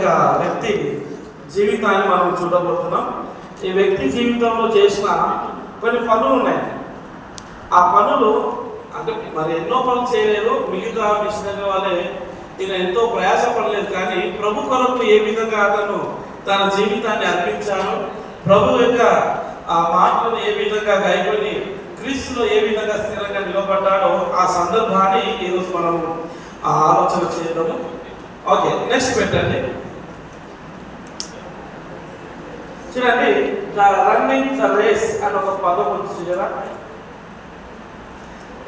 యొక్క వ్యక్తి జీవితాన్ని మనం చూడబోతున్నాం. ఈ వ్యక్తి జీవితంలో చేసిన కొన్ని పనులు ఉన్నాయి. ఆ పనులు అంటే మరి ఎన్నో పనులు చేయలేదు, మిగతా మిషనరీ వాళ్ళే ఈయన ఎంతో ప్రయాసపడలేదు. కానీ ప్రభు కొరకు ఏ విధంగా అతను తన జీవితాన్ని అర్పించాడు, ప్రభు యొక్క ఆ మాటలను ఏ విధంగా గాయకొని క్రీస్తులో ఏ విధంగా స్థిరంగా నిలబడ్డాడో ఆ సందర్భాన్ని ఈరోజు మనం ఆలోచన చేద్దాము. ఓకే, నెక్స్ట్ పెట్టండి. చూడండి, ద రన్నింగ్ ద రేస్ అని ఒక పదం వచ్చింది కదా,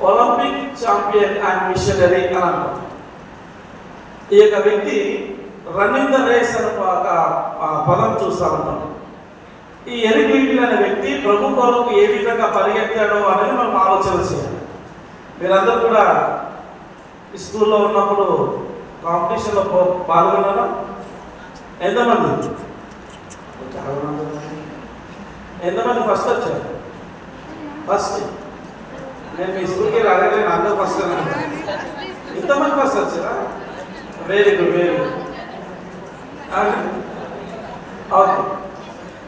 ఒలింపిక్ ఛాంపియన్ అండ్ మిషనరీ అని అంటాం. ఈ యొక్క వ్యక్తి రన్నింగ్ ద రేస్ అని ఒక పదం చూస్తూ ఉంటాం. ఈ ఎరిక్ లిటిల్ అనే వ్యక్తి ప్రభు కొరకు ఏ విధంగా పరిగెత్తాడో అనేది మనం ఆలోచన చేయాలి. మీరందరూ కూడా స్కూల్లో ఉన్నప్పుడు కాంపిటీషన్లో పాల్గొన్నారా? ఎంతమంది ఫస్ట్ వచ్చారు? ఫస్ట్ నేను మీ స్కూల్కి అడగలేను, అందరూ ఫస్ట్ ఇంతమంది ఫస్ట్ వచ్చారా? Very good, very good. Okay,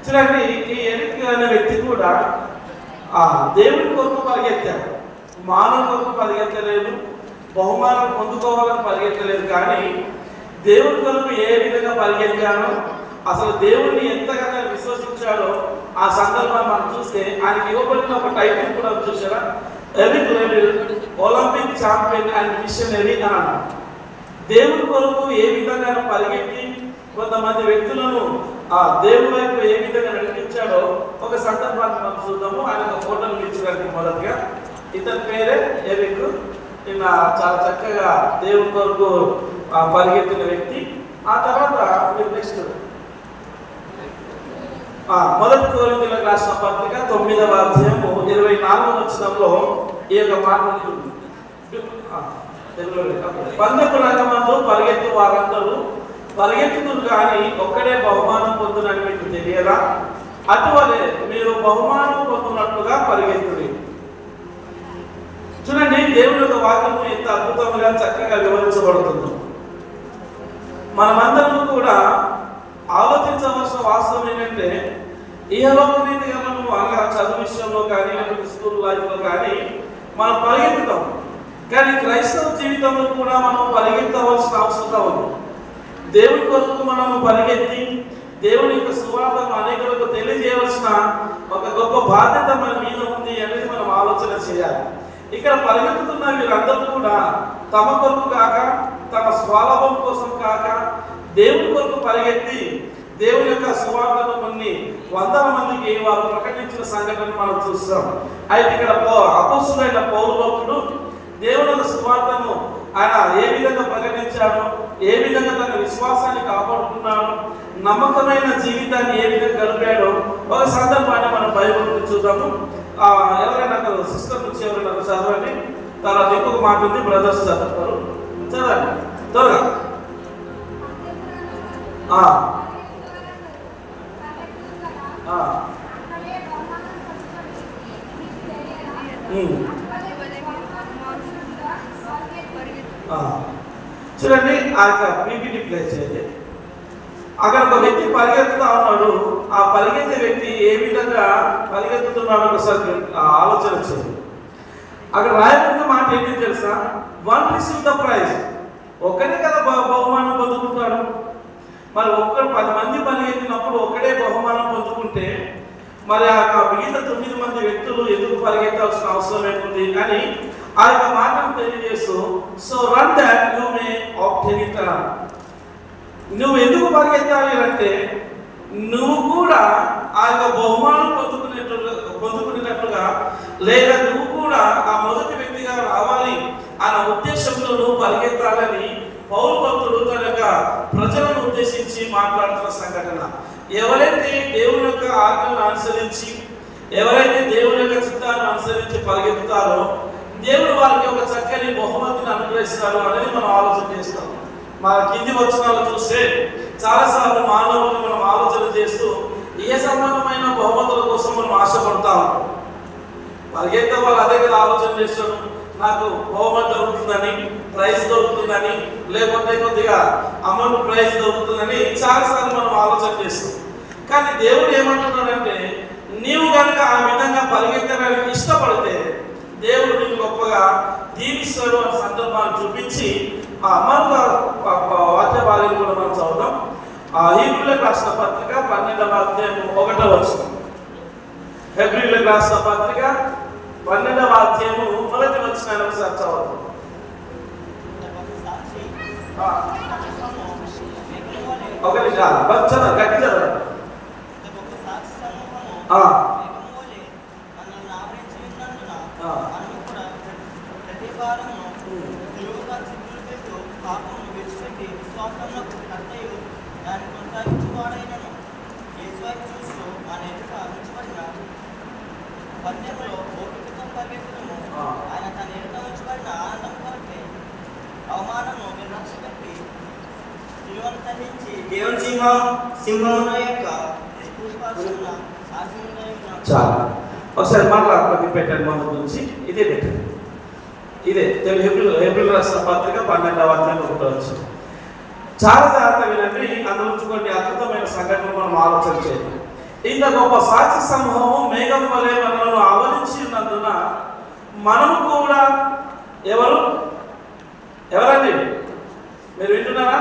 చూడండి, ఈ ఎరిక్ అనే వ్యక్తి కూడా దేవుడి కొరకు పరిగెత్తాడు, మానవ కొరకు పరిగెత్తలేదు, బహుమానం పొందుకోవాలని పరిగెత్తలేదు. కానీ దేవుడి కొరకు ఏ విధంగా పరిగెత్తానో, అసలు దేవుడిని ఎంతగానో విశ్వసించాడో ఆ సందర్భాన్ని మనం చూస్తే ఆయనకి ఇవ్వబడిన ఒక టైటిల్ కూడా చూసారా, Eric Liddell olympic champion and missionary అని అన్నాడు. దేవుడి కొరకు ఏ విధంగా పరిగెత్తి కొంతమంది వ్యక్తులను ఆ దేవుడి వైపు ఏ విధంగా నడిపించాడో ఒక సందర్భాన్ని మనం చూద్దాము. ఆయన ఒక ఫోటోలు ఇచ్చడానికి మొదటిగా ఇతని పేరే ఎరిక్. ఈయన చాలా చక్కగా దేవుడి కొరకు పరిగెత్తిన వ్యక్తి. ఆ తర్వాత మీరు నెక్స్ట్ మొదటి కొరింథీయులకు రాసిన పత్రిక 9వ అధ్యాయము 24వ వచనంలో ఈ యొక్క మాట ఉంటుంది. పందెపు రంగమందు పరిగెత్తు వారందరూ పరిగెత్తుతురు కానీ ఒక్కడే బహుమానం పొందునని మీకు తెలియదా? అటువలే మీరు బహుమానం పొందునట్లుగా పరిగెత్తుడి. చూడండి, దేవుని యొక్క వాక్యము ఎంత అద్భుతంగా చక్కగా వివరించబడుతుందో. మనమందరం కూడా ఆలోచించవలసిన వాస్తవం ఏంటంటే, ఈలోక రీతిగా మనము అనగా చదువు విషయంలో కానీ లేకపోతే స్కూల్ లైఫ్లో కానీ మనం పరిగెత్తుతాం. కానీ క్రైస్తవ జీవితంలో కూడా మనం పరిగెత్తవలసిన అవసరం ఉంది. దేవుడి కొరకు మనము పరిగెత్తి దేవుని యొక్క సువార్తను అనేకులకు తెలియజేయవలసిన ఒక గొప్ప బాధ్యత మన మీద ఉంది అనేది మనం ఆలోచన చేయాలి. ఇక్కడ పరిగెత్తుతున్న వీరందరూ కూడా తమ కొరకు కాక, తమ స్వలాభం కోసం కాక, దేవుని కొరకు పరిగెత్తి దేవుని యొక్క సువార్తను కొన్ని వందల మందికి వారు ప్రకటించిన సంఘటన మనం చూస్తాం. అయితే ఇక్కడ అపోస్తలుడైన పౌలు భక్తుడు దేవుని యొక్క సువార్తను ఆయన ఏ విధంగా ప్రకటించాడు, ఏ విధంగా తన విశ్వాసాన్ని కాపాడుకున్నాడు, నమ్మకమైన జీవితాన్ని ఏ విధంగా గడిపాడో ఒక సందర్భాన్ని మనం బైబిల్ చూద్దాము. ఎవరైనా సిస్టర్ నుంచి ఎవరైనా చదవండి. తర్వాత ఇంకొక మాట ఉంది, బ్రదర్స్ చదువుతారు, చదవండి త్వరగా. చూడండి, ఆ యొక్క పీపీటీ ప్లే చేయండి. అక్కడ ఒక వ్యక్తి పరిగెత్తుతా ఉన్నాడు. ఆ పరిగెత్తే వ్యక్తి ఏ విధంగా పరిగెత్తుతున్నాడు ఒకసారి ఆలోచన చేయండి. అక్కడ రాయబడిన మాట ఏంటి తెలుసా? One receive the prize. ఒక్కడే కదా బహుమానం పొందుకుంటాడు. మరి 10 మంది పరిగెత్తినప్పుడు ఒక్కడే బహుమానం పొందుకుంటే మరి ఆ మిగతా 9 మంది వ్యక్తులు ఎందుకు పరిగెత్తాల్సిన అవసరం ఏముంది అని ఆ యొక్క మాటను తెలియజేస్తూ, so run that you may obtain it. నువ్వు ఎందుకు పరిగెత్తాలి అంటే నువ్వు కూడా ఆ యొక్క బహుమానం పొందుకునేటట్లుగా, లేదా నువ్వు కూడా ఆ మొదటి వ్యక్తిగా రావాలి అన్న ఉద్దేశంలో నువ్వు పరిగెత్తాలని పౌలు భక్తుడు తన యొక్క ప్రజలను ఉద్దేశించి మాట్లాడుతున్న సంఘటన. ఎవరైతే దేవుని యొక్క ఆజ్ఞను అనుసరించి, ఎవరైతే దేవుని యొక్క చిత్తాన్ని అనుసరించి పరిగెత్తుతారో దేవుడు వారికి ఒక చక్కని బహుమతిని అనుగ్రహిస్తారు అనేది మనం ఆలోచన చేస్తాం. మన కింది వచనాలు చూస్తే చాలాసార్లు మానవులను మనం ఆలోచన చేస్తూ ఏ సంబంధమైన బహుమతుల కోసం మనం ఆశపడతాం. పరిగెత్తే వాళ్ళు అదే కదా ఆలోచన చేస్తాడు. నాకు బహుమతి దొరుకుతుందని, ప్రైజ్ దొరుకుతుందని, లేకపోతే కొద్దిగా అమౌంట్ ప్రైజ్ దొరుకుతుందని చాలాసార్లు మనం ఆలోచన చేస్తాం. కానీ దేవుడు ఏమంటున్నాడంటే, నీవు కనుక ఆ విధంగా పరిగెత్తడానికి ఇష్టపడితే దేవుడు నీకు గొప్పగా దీవిస్తాడు అనే సందర్భాన్ని చూపించి మరొక వాక్య భాగం కూడా మనం చదువుతాం. హీబ్రూయులకు రాసిన పత్రిక 12వ అధ్యాయం 1వ వచనం. హీబ్రూయులకు రాసిన పత్రిక 12వ అధ్యాయం 1వ వచనాన్ని ఒకసారి చదువుతాం. ఒకటి చాలు, గట్టి చదవండి. చాలా ఒకసారి మాట్లాడుతుంది పెట్టండి. మొదటి నుంచి ఇదే పెట్టండి. ఇదే హెబ్రీయులకు రాసిన పత్రిక 12వ అధ్యాయం 1వ వచనం. చాలా జాగ్రత్తగా వినండి. అందులో కొన్ని అద్భుతమైన సంఘటనలు మనం ఆలోచన చేయాలి. ఇంత గొప్ప సాక్షి సమూహము మేఘం వలె మనలను ఆవరించి ఉన్నందున మనము కూడా ఎవరండి మీరు వింటున్నారా?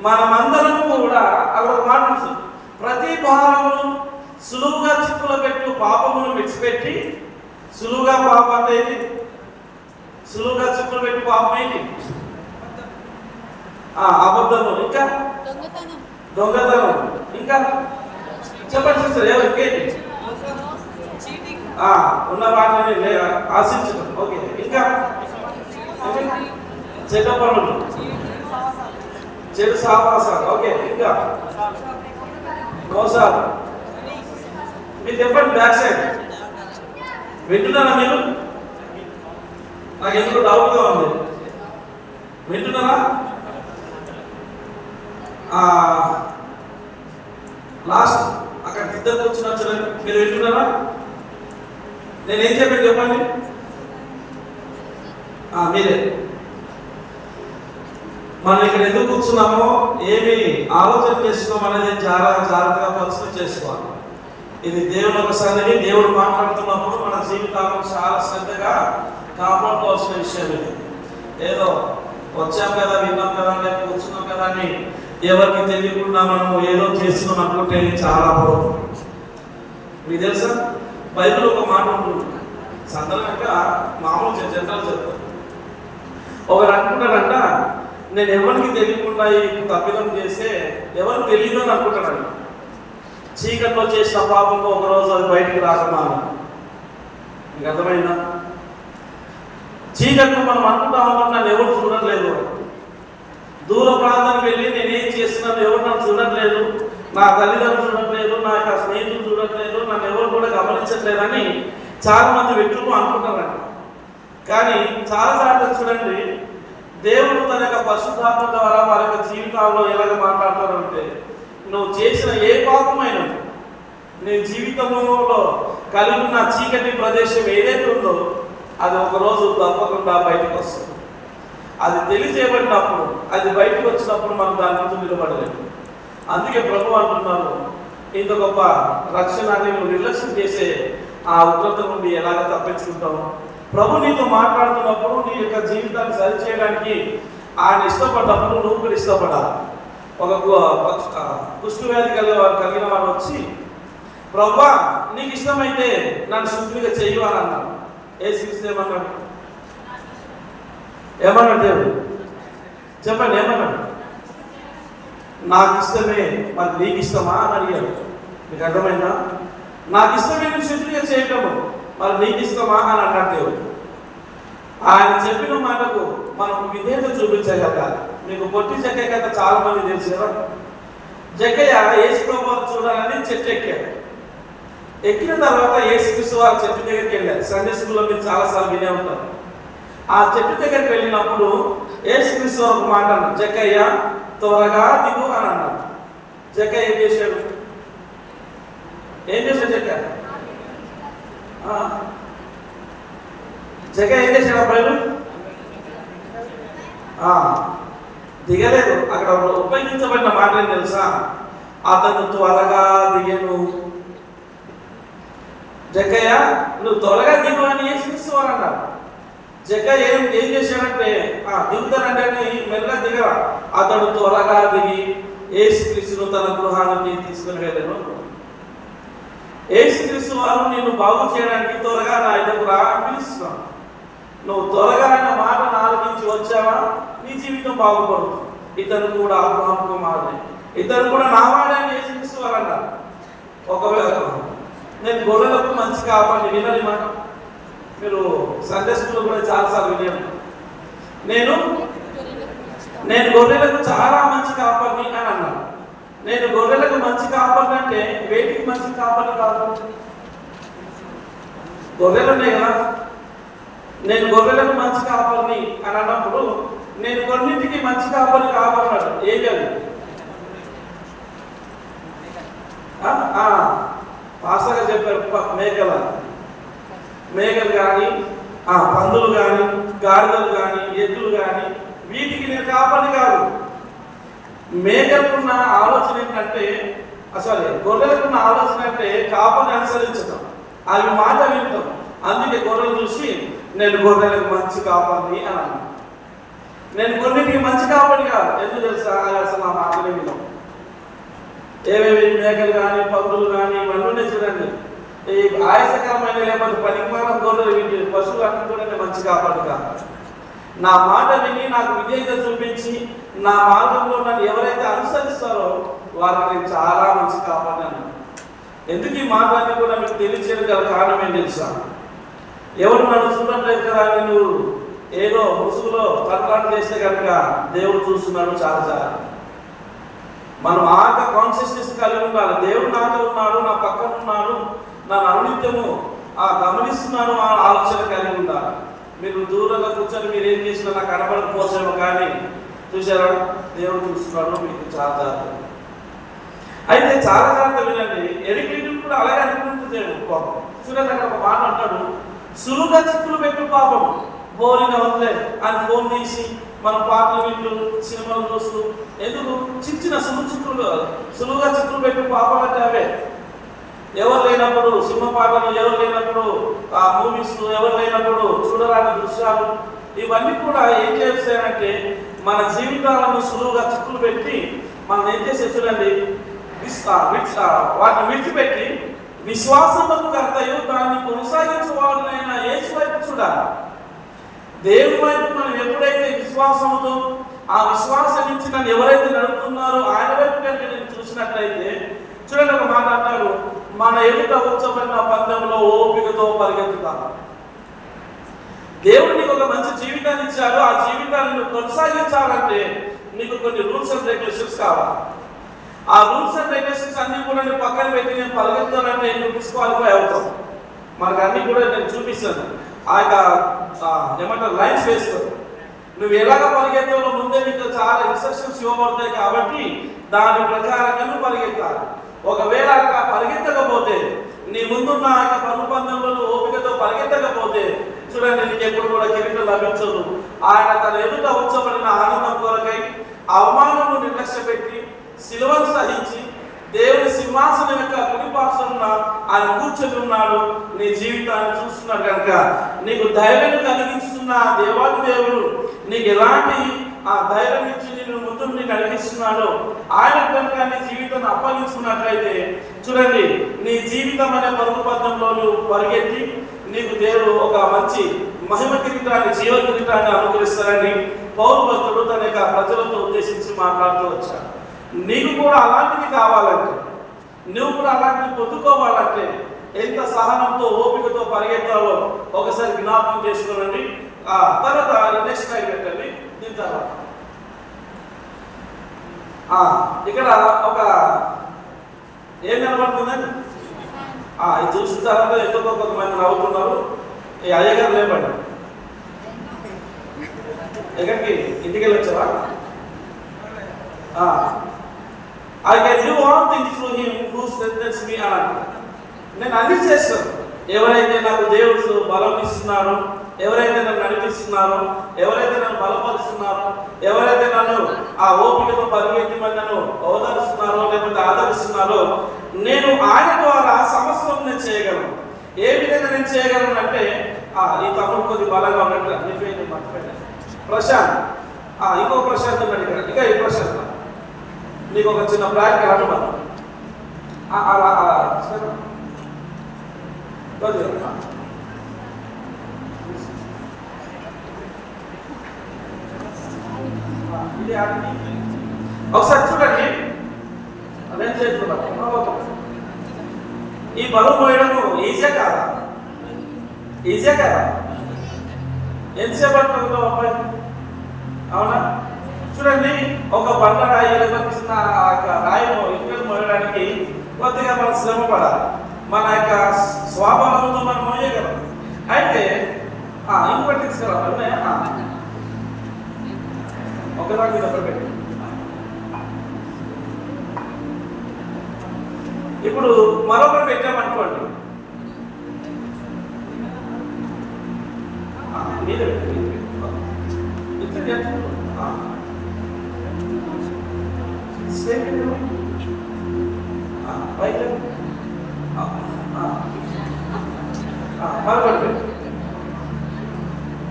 మనమందరం కూడా అక్కడ ఒక మాట ఉంటుంది, ప్రతి భారమును సులువుగా చిక్కులో పెట్టు పాపమును విడిచిపెట్టి. సులువుగా పాపం అంటే ఏంటి? సులువుగా చిక్కులు పెట్టి పాపం ఏంటి? అబద్ధము, ఇంకా దొంగతనం, ఇంకా చెప్పండి సిస్టర్ ఇంకేంటి? ఉన్న వాటిని ఆశించడం. ఓకే, ఇంకా చెడ్డ పనులు, చెడు సావాసాలు. ఓకే, ఇంకా మోసాలు. మీరు చెప్పండి బ్యాక్ సైడ్. వింటున్నారా మీరు? నాకు ఎందుకు డౌట్గా ఉంది. వింటున్నారా? లాస్ట్ అక్కడ ఇద్దరు కూర్చున్నా చూడండి. మీరు వింటున్నారా? నేనేం చెప్పాను చెప్పండి. మీరే మనం ఇక్కడ ఎందుకు కూర్చున్నామో ఏమి ఆలోచన చేసుకోమనేది చాలా జాగ్రత్తగా పరిశీలన చేసుకోవాలి. ఇది దేవుని ఒక సన్నిధి. దేవుడు మాట్లాడుతున్నప్పుడు మన జీవితాలను చాలా శ్రద్ధగా కాపాడుకోవాల్సిన విషయం ఇది. ఏదో వచ్చాం కదా, విన్నాం కదా, లేకపోతే కూర్చున్నాం కదా అని ఎవరికి తెలియకుండా మనం ఏదో చేస్తున్నాం అనుకుంటే చాలా పొరపాటు. మీకు తెలుసా, బైబిల్ ఒక మాట ఉంటుంది, సాధారణంగా మామూలు జంటలు చెప్తారు. ఒకరు అనుకుంటారంట, నేను ఎవరికి తెలియకుండా ఈ తప్పిదం చేస్తే ఎవరికి తెలియదు అని అనుకుంటానంట. చీకట్లో చేసిన పాపంలో ఒకరోజు అది బయటికి రాకమా. మీకు అర్థమైందా? చీకట్లో మనం అనుకుంటా ఉన్నాం, నన్ను ఎవరు చూడట్లేదు. దూర ప్రాంతానికి వెళ్ళి నేనేం చేస్తున్నాను, ఎవరు నన్ను చూడట్లేదు, నా తల్లిదండ్రులు చూడట్లేదు, నా యొక్క స్నేహితులు చూడట్లేదు, నన్ను ఎవరు కూడా గమనించట్లేదని చాలా మంది వ్యక్తులు అనుకుంటారంట. కానీ చాలా సార్లు చూడండి, దేవుడు తన యొక్క పరిశుద్ధాత్మ ద్వారా వారి యొక్క జీవితాల్లో ఎలాగ మాట్లాడతారంటే, నువ్వు చేసిన ఏ పాపమైనా నీ జీవితంలో కలిగి ఉన్న చీకటి ప్రదేశం ఏదైతే ఉందో అది ఒకరోజు తప్పకుండా బయటకు వస్తుంది. అది తెలియజేయబడినప్పుడు, అది బయటకు వచ్చినప్పుడు మనం దాని ముందు నిలబడలేదు. అందుకే ప్రభు అంటున్నారు, ఇంత గొప్ప రక్షణని నువ్వు నిర్లక్ష్యం చేసే ఆ ఉగ్రత నుండి ఎలాగ తప్పించుకుంటావు? ప్రభు నీతో మాట్లాడుతున్నప్పుడు నీ యొక్క జీవితాన్ని సరిచేయడానికి ఆయన ఇష్టపడ్డప్పుడు నువ్వు కూడా ఇష్టపడాలి. ఒక కుష్టు వ్యాధి కలిగిన వాడు వచ్చి, ప్రభా నీకు ఇష్టమైతే నన్ను శుద్ధిగా చెయ్యు అని అన్నాడు. యేసుక్రీస్తు ఏమన్నాడు? ఏమన్నాడు దేవుడు? చెప్పండి, ఏమన్నాడు? నాకు ఇష్టమే, మరి నీకు ఇష్టమా అని అడిగాడు. మీకు అర్థమైందా? నాకు ఇష్టమే నువ్వు శుద్ధిగా చేయటము, మరి నీకు ఇష్టమా అని అన్నాడు దేవుడు. ఆయన చెప్పిన మాటకు మనకు విధేయత చూపించగలగాలి. మీకు పొట్టి జక్కయ్య కథ చాలా మంది తెలుసు కదా. జక్కయ్య యేసు ప్రభువును చూడాలని చెట్టు ఎక్కాడు. ఎక్కిన తర్వాత యేసుక్రీస్తు వారు చెట్టు దగ్గరికి వెళ్ళారు. సండే స్కూల్లో మీరు చాలాసార్లు వినే ఉంటారు. ఆ చెట్టు దగ్గరికి వెళ్ళినప్పుడు యేసుక్రీస్తు ఒక మాట అన్నాడు, జక్కయ్య త్వరగా దిగు అని అన్నాడు. జక్కయ్య ఏం చేశాడు? జక్కయ్య జగ ఏం చేశాడు అబ్బాయిలు? దిగలేదు. అక్కడ ఉపయోగించబడిన మాట ఏం తెలుసా? అతను త్వరగా దిగను. జగ్గయ్య నువ్వు త్వరగా దిగు అని యేసుక్రీస్తువారన్నారు. జగ్గయ్య ఏం చేశాడంటే దిగుతానంటే మెల్లగా దిగరా. అతడు త్వరగా దిగి యేసుక్రీస్తును తన గృహానికి తీసుకుని వెళ్ళను. యేసుక్రీస్తు వారు నేను బాగు చేయడానికి త్వరగా నా ఇద్దరు రా అని పిలుస్తున్నాను. నువ్వు త్వరగా ఆయన మాటను ఆలకించి వచ్చావా, నీ జీవితం బాగుపడుతుంది. ఇతను కూడా అబ్రహాము కుమారుడే, ఇతను కూడా నా వాడని యేసుక్రీస్తు వారు అన్నారు. ఒకవేళ నేను గొర్రెలకు మంచి కాపాడి వినని మాట మీరు సండే స్కూల్లో కూడా చాలాసార్లు విన్నాను. నేను గొర్రెలకు చాలా మంచి కాపాడిని అని అన్నాను. నేను గొర్రెలకు మంచి కాపాడిని అంటే వేటికి మంచి కాపాడిని కాదు, గొర్రెలు ఉన్నాయి కదా. నేను గొర్రెలకు మంచి కాపాడిని అని అన్నప్పుడు నేను కొన్నింటికి మంచి కాపాడిని కాపాడినాడు. ఏం అది? పాస్టర్గా చెప్పారు. మేకలు కానీ పందులు కానీ గాడిదలు కానీ ఎద్దులు కానీ వీటికి నేను కాపాడిని కాదు. మేకలకున్న ఆలోచన ఏంటంటే, అసలు గొర్రెలకున్న ఆలోచన అంటే కాపాడిని అనుసరించడం, అవి మాట వింటాం. అందుకే గొర్రెలు చూసి నేను గొర్రెలకు మంచి కాపాడిని అని అన్నాను. నేను కొన్నిటికి మంచి కాపాడిని కాదు. ఎందుకు తెలుసా? అసలు నా మాటలే విన్నాం. ఏవేవి మేకలు కానీ పందులు కానీ ఇవన్నీ చూడండి, ఈ ఆయాసకరమైన లేకపోతే పనికిమాల గొర్రెలు వీటి పశువులు అన్ని కూడా మంచి కాపాడు కాదు. నా మాట విని నాకు విధేయత చూపించి నా మార్గంలో నన్ను ఎవరైతే అనుసరిస్తారో వారికి నేను చాలా మంచి కాపాడాను. ఎందుకు ఈ మాటలన్నీ కూడా మీకు తెలియచేయడం గల కారణం ఏం తెలుసా? ఎవరు నన్ను చూడట్లేదు కదా అని నువ్వు ఏదో ముసుగులో కట్టాటు చేస్తే కనుక దేవుడు చూస్తున్నాడు. చాలా మనం కాన్షియస్నెస్ కలిగి ఉండాలి. దేవుడు నాతో ఉన్నాడు, నా పక్కన ఉన్నాడు, నా అనునిత్యము గమనిస్తున్నాను ఆ ఆలోచన కలిగి ఉండాలి. మీరు దూరంగా కూర్చొని మీరు ఏం చేసినా నాకు కనబడకపోసేమో, కానీ చూసారా దేవుడు చూస్తున్నాడు. మీకు చాలా జాగ్రత్త. అయితే చాలా జాగ్రత్త వినండి. ఎరిగిన కూడా అలాగే అనుకుంటుంది పాపం. చూడండి అక్కడ ఒక మాట అంటాడు, సులువుగా చిక్కులు పెట్టు పాపం, బోరింగ్ అవుతుందే అని ఫోన్ తీసి మనం పాటలు వింటూ సినిమాలు చూస్తూ ఎందుకు చిన్న సులువుగా చిక్కులు పెట్టు పాపం అంటే అవే. ఎవరు లేనప్పుడు సినిమా పాటలు, ఎవరు లేనప్పుడు మూవీస్, ఎవరు లేనప్పుడు చూడరాని దృశ్యాలు, ఇవన్నీ కూడా ఏం చేస్తాయంటే మన జీవితాలను సులువుగా చిక్కులు పెట్టి మనం ఏం చేసే చూడండి, వాటిని విడిచిపెట్టి విశ్వాసముకు కర్తయు దాన్ని కొనసాగించేవాడునైనా యేసు వైపు చూడాలి. దేవుని వైపు మనం ఎప్పుడైతే విశ్వాసంతో ఆ విశ్వాసం నుంచి నన్ను ఎవరైతే నడుపుతున్నారో ఆయన వైపు కనుక నేను చూసినట్లయితే చూడండి, ఒక మాట అంటారు, మన ఎదుట ఉంచబడిన పందెంలో ఓపికతో పరిగెత్తుతాను. దేవుడు నీకు ఒక మంచి జీవితాన్ని ఇచ్చాడు. ఆ జీవితాన్ని నువ్వు కొనసాగించాలంటే నీకు కొన్ని రూల్స్ అండ్ రెగ్యులేషన్స్ కావాలి. ఆ రూల్స్ అండ్ రెగ్యులేషన్స్ అన్ని కూడా నేను పక్కన పెట్టి నేను పరిగెత్తానంటే నువ్వు డిస్క్వాలిఫై అవుతావు. మనకు అన్ని కూడా నేను చూపిస్తాను. ఆ యొక్క ఏమంటారు లైన్స్ వేస్తావు. నువ్వు ఎలాగ పరిగెత్తాలో ముందే నీకు చాలా ఇన్స్ట్రక్షన్స్ ఇవ్వబడతాయి. కాబట్టి దాని ప్రకారంగా నువ్వు పరిగెత్తాలి. ఒకవేళ పరిగెత్తకపోతే నీ ముందున్న ఆయన పరుగు పందెంలో ఓపికతో పరిగెత్తకపోతే చూడండి, నీకు ఎప్పుడు కూడా కిరీటం లభించదు. ఆయన తన ఎదుట ఉంచబడిన ఆనందం కొరకై అవమానము నిర్లక్ష్య పెట్టి శిలువను సహించి దేవుని సింహాసనం యొక్క కుడిపార్శ్వమున ఆయన కూర్చొని ఉన్నాడు. నీ జీవితాన్ని చూస్తున్నాడు కనుక నీకు ధైర్యం కలిగిస్తున్న దేవాది దేవుడు నీకు ఎలాంటి ఆ ధైర్యం ఇచ్చి నేను ముందుని నడిపిస్తున్నాడు. ఆయన కనుక నీ జీవితాన్ని అప్పగించుకున్నట్లయితే చూడండి, నీ జీవితం అనే పరుగు పథంలో నువ్వు పరిగెత్తి నీకు దేవుడు ఒక మంచి మహిమ కిరీటాన్ని, జీవ కిరీటాన్ని అనుగ్రహిస్తారని పౌలు భక్తుడు తన యొక్క ప్రజలతో ఉద్దేశించి మాట్లాడుతూ వచ్చాడు. నీకు కూడా అలాంటిది కావాలంటే, నువ్వు కూడా అలాంటివి పొందుకోవాలంటే ఎంత సహనంతో ఓపికతో పరిగెత్తాలో ఒకసారి జ్ఞాపకం చేసుకోనండి. తర్వాత నెక్స్ట్ టైం పెట్టండి. దీని తర్వాత ఇక్కడ ఒక ఏం కనబడుతుందండి? ఇది చూసిన తర్వాత ఎక్కువ కొంతమంది నవ్వుతున్నారు. ఈ అయ్యగారు లేపండి. ఎక్కడికి? ఇంటికి వెళ్ళి వచ్చారా? I can do all things through him who strengthens me అన్నాడు. నేను అన్ని చేస్తాను ఎవరైతే నాకు దేవుడు బలం ఇస్తున్నారో ఎవరైతే నన్ను నడిపిస్తున్నారో, ఎవరైతే నన్ను బలపరుస్తున్నారో, ఎవరైతే నన్ను ఆ ఓపికతో పరిగెత్తిమని నన్ను ఓదారుస్తున్నారో లేకపోతే ఆదరిస్తున్నారో, నేను ఆయన ద్వారా సమస్తం నేను చేయగలను. ఏ విధంగా నేను చేయగలను అంటే ఈ తమ్ముడు కొద్ది బలంగా ఉన్నట్టు మర్చిపోయాను. ప్రశాంత్, ఇంకో ప్రశాంత్ ఉన్నాడు ఇక్కడ. ఇక ఈ ప్రశాంత్ నీకు ఒక చిన్న ప్రాక్టికల్ అనుమానం. ఒకసారి చూడండి, నేను చేస్తున్నాను. ఈ బరువు మోయడం ఈజీగా కాదా? ఈజీగా కాదా? ఎంతసేపు పడుతుందో అబ్బాయి? అవునా? చూడండి, ఒక బండ రాయి చిన్న రాయిను ఇంటికి మోయడానికి కొద్దిగా మనం శ్రమ పడాలి. మన యొక్క స్వభావంతో మనం మోయగలం. అయితే ఇంకోటి తీసుకురావాలి. ఒకదాని మీద పెట్టి ఇప్పుడు మరొకటి పెట్టామనుకోండి, మీద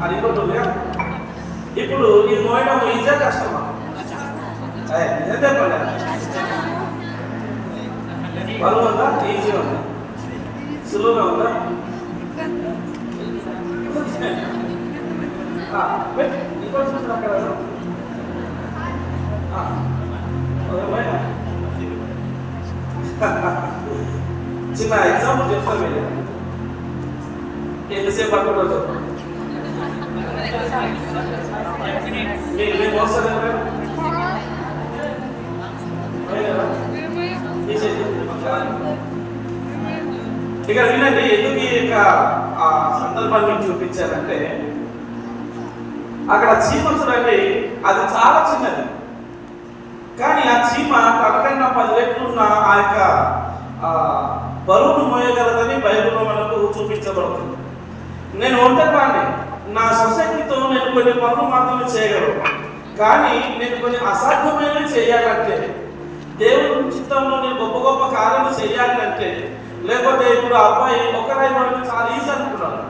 అది ఇంకోటి. ఇప్పుడు ఇది మోయడం ఈజీగా కష్టమా? నిజం చెప్పండి. బరువు ఉందా? ఈజీ ఉందా? సులువుగా ఉందా? చిన్న ఎగ్జాంపుల్ చెప్తాను. మీరు ఎంతసేపు పట్టుకుంటూ చెప్పండి. మీకు వస్తుంది ఇక్కడ వినండి. ఎందుకు ఈ యొక్క సందర్భాన్ని చూపించారంటే, అక్కడ చీమ చూడండి, అది చాలా చిన్నది. కానీ ఆ చీమ తనకన్నా 10 రెట్లు ఉన్న ఆ యొక్క బరువును మోయగలదని బైబిల్లో మనకు చూపించబడుతుంది. నేను ఒంటరివాడిని, నా సొసైటీతో నేను కొన్ని పనులు మాత్రమే చేయగలను. కానీ నేను కొన్ని అసాధ్యమైనవి చేయాలంటే, దేవుని చిత్తంలో నేను గొప్ప గొప్ప కార్యాలు చేయాలంటే, లేకపోతే ఇప్పుడు అబ్బాయి ఒక రాయి మోయడం చాలా ఈజీ అనుకున్నాను,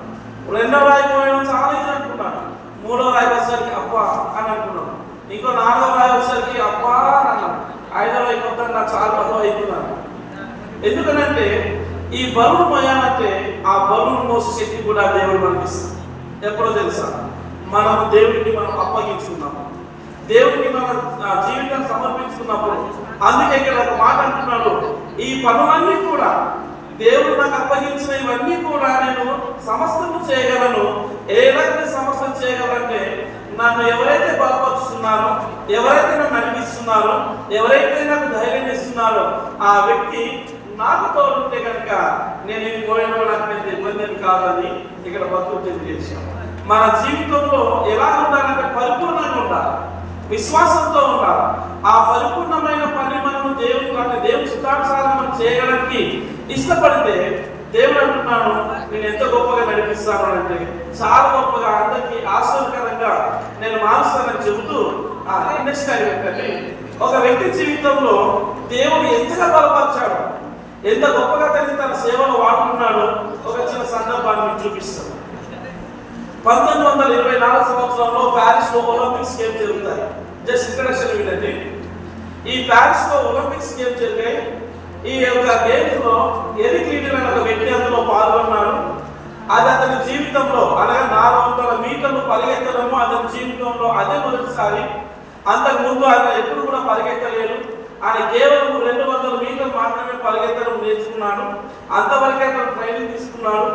2వ రాయి మోయడం చాలా ఈజీ అనుకున్నాను, 3వ రాయి వచ్చేసరికి అబ్బా అని అనుకున్నాను, ఇంకో 4వ రాయి వచ్చేసరికి అబ్బా అని అన్నాను, 5వ రాయి కొత్త నాకు చాలా బరువు అయిపోతున్నాను. ఎందుకనంటే ఈ బరువు మోయాలంటే ఆ బరువును మోసే శక్తి కూడా దేవుడు మనకి ఇస్తాడు. ఎప్పుడో తెలుసా? మనం దేవుడికి మనం అప్పగించుకున్నాము, దేవుడికి మన జీవితాన్ని సమర్పించుకున్నప్పుడు. అందుకే ఇక్కడ ఒక మాట అంటున్నాడు, ఈ పనులన్నీ కూడా దేవుడు నాకు అప్పగించిన ఇవన్నీ కూడా నేను సమస్తం చేయగలను. ఏ రకమైన సమస్తం చేయగలంటే, నన్ను ఎవరైతే బలపరుస్తున్నారో, ఎవరైతే నన్ను నడిపిస్తున్నారో, ఎవరైతే నాకు ధైర్యం ఇస్తున్నారో ఆ వ్యక్తి నాకు తోడుంటే కనుక నేను ఇది మోయడంలో నాకు పెద్ద ఇబ్బంది కాదని ఇక్కడ భక్తులు తెలియజేశాం. మన జీవితంలో ఎలా ఉండాలంటే పరిపూర్ణంగా ఉండాలి, విశ్వాసంతో ఉండాలి. ఆ పరిపూర్ణమైన పని మనం దేవుని చిత్తానుసారం మనం చేయడానికి ఇష్టపడితే, దేవుడు అంటున్నాను నేను ఎంత గొప్పగా నడిపిస్తాను అంటే, చాలా గొప్పగా అందరికీ ఆశ్చర్యకరంగా నేను మారుస్తానని చెబుతూ నెక్స్ట్ టైం ఏంటంటే, ఒక వ్యక్తి జీవితంలో దేవుడు ఎంతగా బలపరిచాడు, ఎంత గొప్పగా తన సేవలు వాడుకున్నాడో ఒక చిన్న సందర్భాన్ని మీకు చూపిస్తాను. 1924 సంవత్సరంలో ప్యారిస్ లో ఒలింపిక్స్ గేమ్ జరుగుతాయి. జస్ట్ ఇంట్రడక్షన్ వినండి. ఈ ప్యారిస్ లో ఒలింపిక్స్ గేమ్ జరిగాయి. ఈ యొక్క గేమ్స్ లో ఎరిక్ లిటిల్ అనే ఒక వ్యక్తి అందులో పాల్గొన్నాడు. అది అతని జీవితంలో, అనగా 400 మీటర్లు పరిగెత్తడము అతని జీవితంలో అదే మొదటిసారి. అంతకుముందు ఆయన ఎప్పుడు కూడా పరిగెత్తలేదు. ఆయన కేవలం 200 మీటర్లు మాత్రమే పరిగెత్తడం నేర్చుకున్నాడు. అంతవరకే అతను ట్రైనింగ్ తీసుకున్నాడు.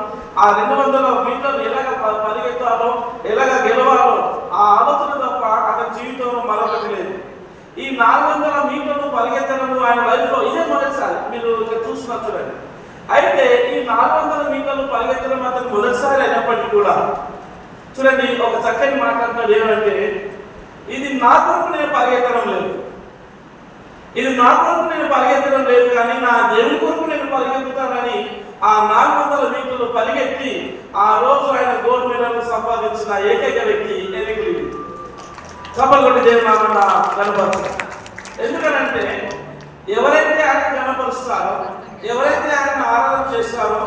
ఆ 200 మీటర్లు ఎలాగ పరిగెత్తాలో, ఎలాగ గెలవాలో ఆ ఆలోచన తప్ప అతని జీవితంలో మరొకటి లేదు. ఈ 400 మీటర్లు పరిగెత్తడం ఆయన లైఫ్లో ఇదే మొదటిసారి. మీరు ఇక్కడ చూస్తున్నారు చూడండి. అయితే ఈ 400 మీటర్లు పరిగెత్తడం అతను మొదటిసారి అయినప్పటికీ కూడా చూడండి, ఒక చక్కని మాట్లాడుతున్నాడు. ఏమంటే, ఇది నా కొరకు నేను పరిగెత్తడం లేదు, ఇది నా కొరకు నేను పరిగెత్తడం లేదు, కానీ నా దేవుని కొరకు నేను పరిగెత్తుతానని ఆ 400 మీటర్లు పరిగెత్తి ఆ రోజు ఆయన గోల్డ్ మెడల్ సంపాదించిన ఏకైక వ్యక్తి ఎరిక్ లివిన్. చప్పట్లు దేవుని నామమున కనపరుస్తారు. ఎందుకనంటే ఎవరైతే ఆయన కనపరుస్తారో, ఎవరైతే ఆయన ఆరాధన చేస్తారో,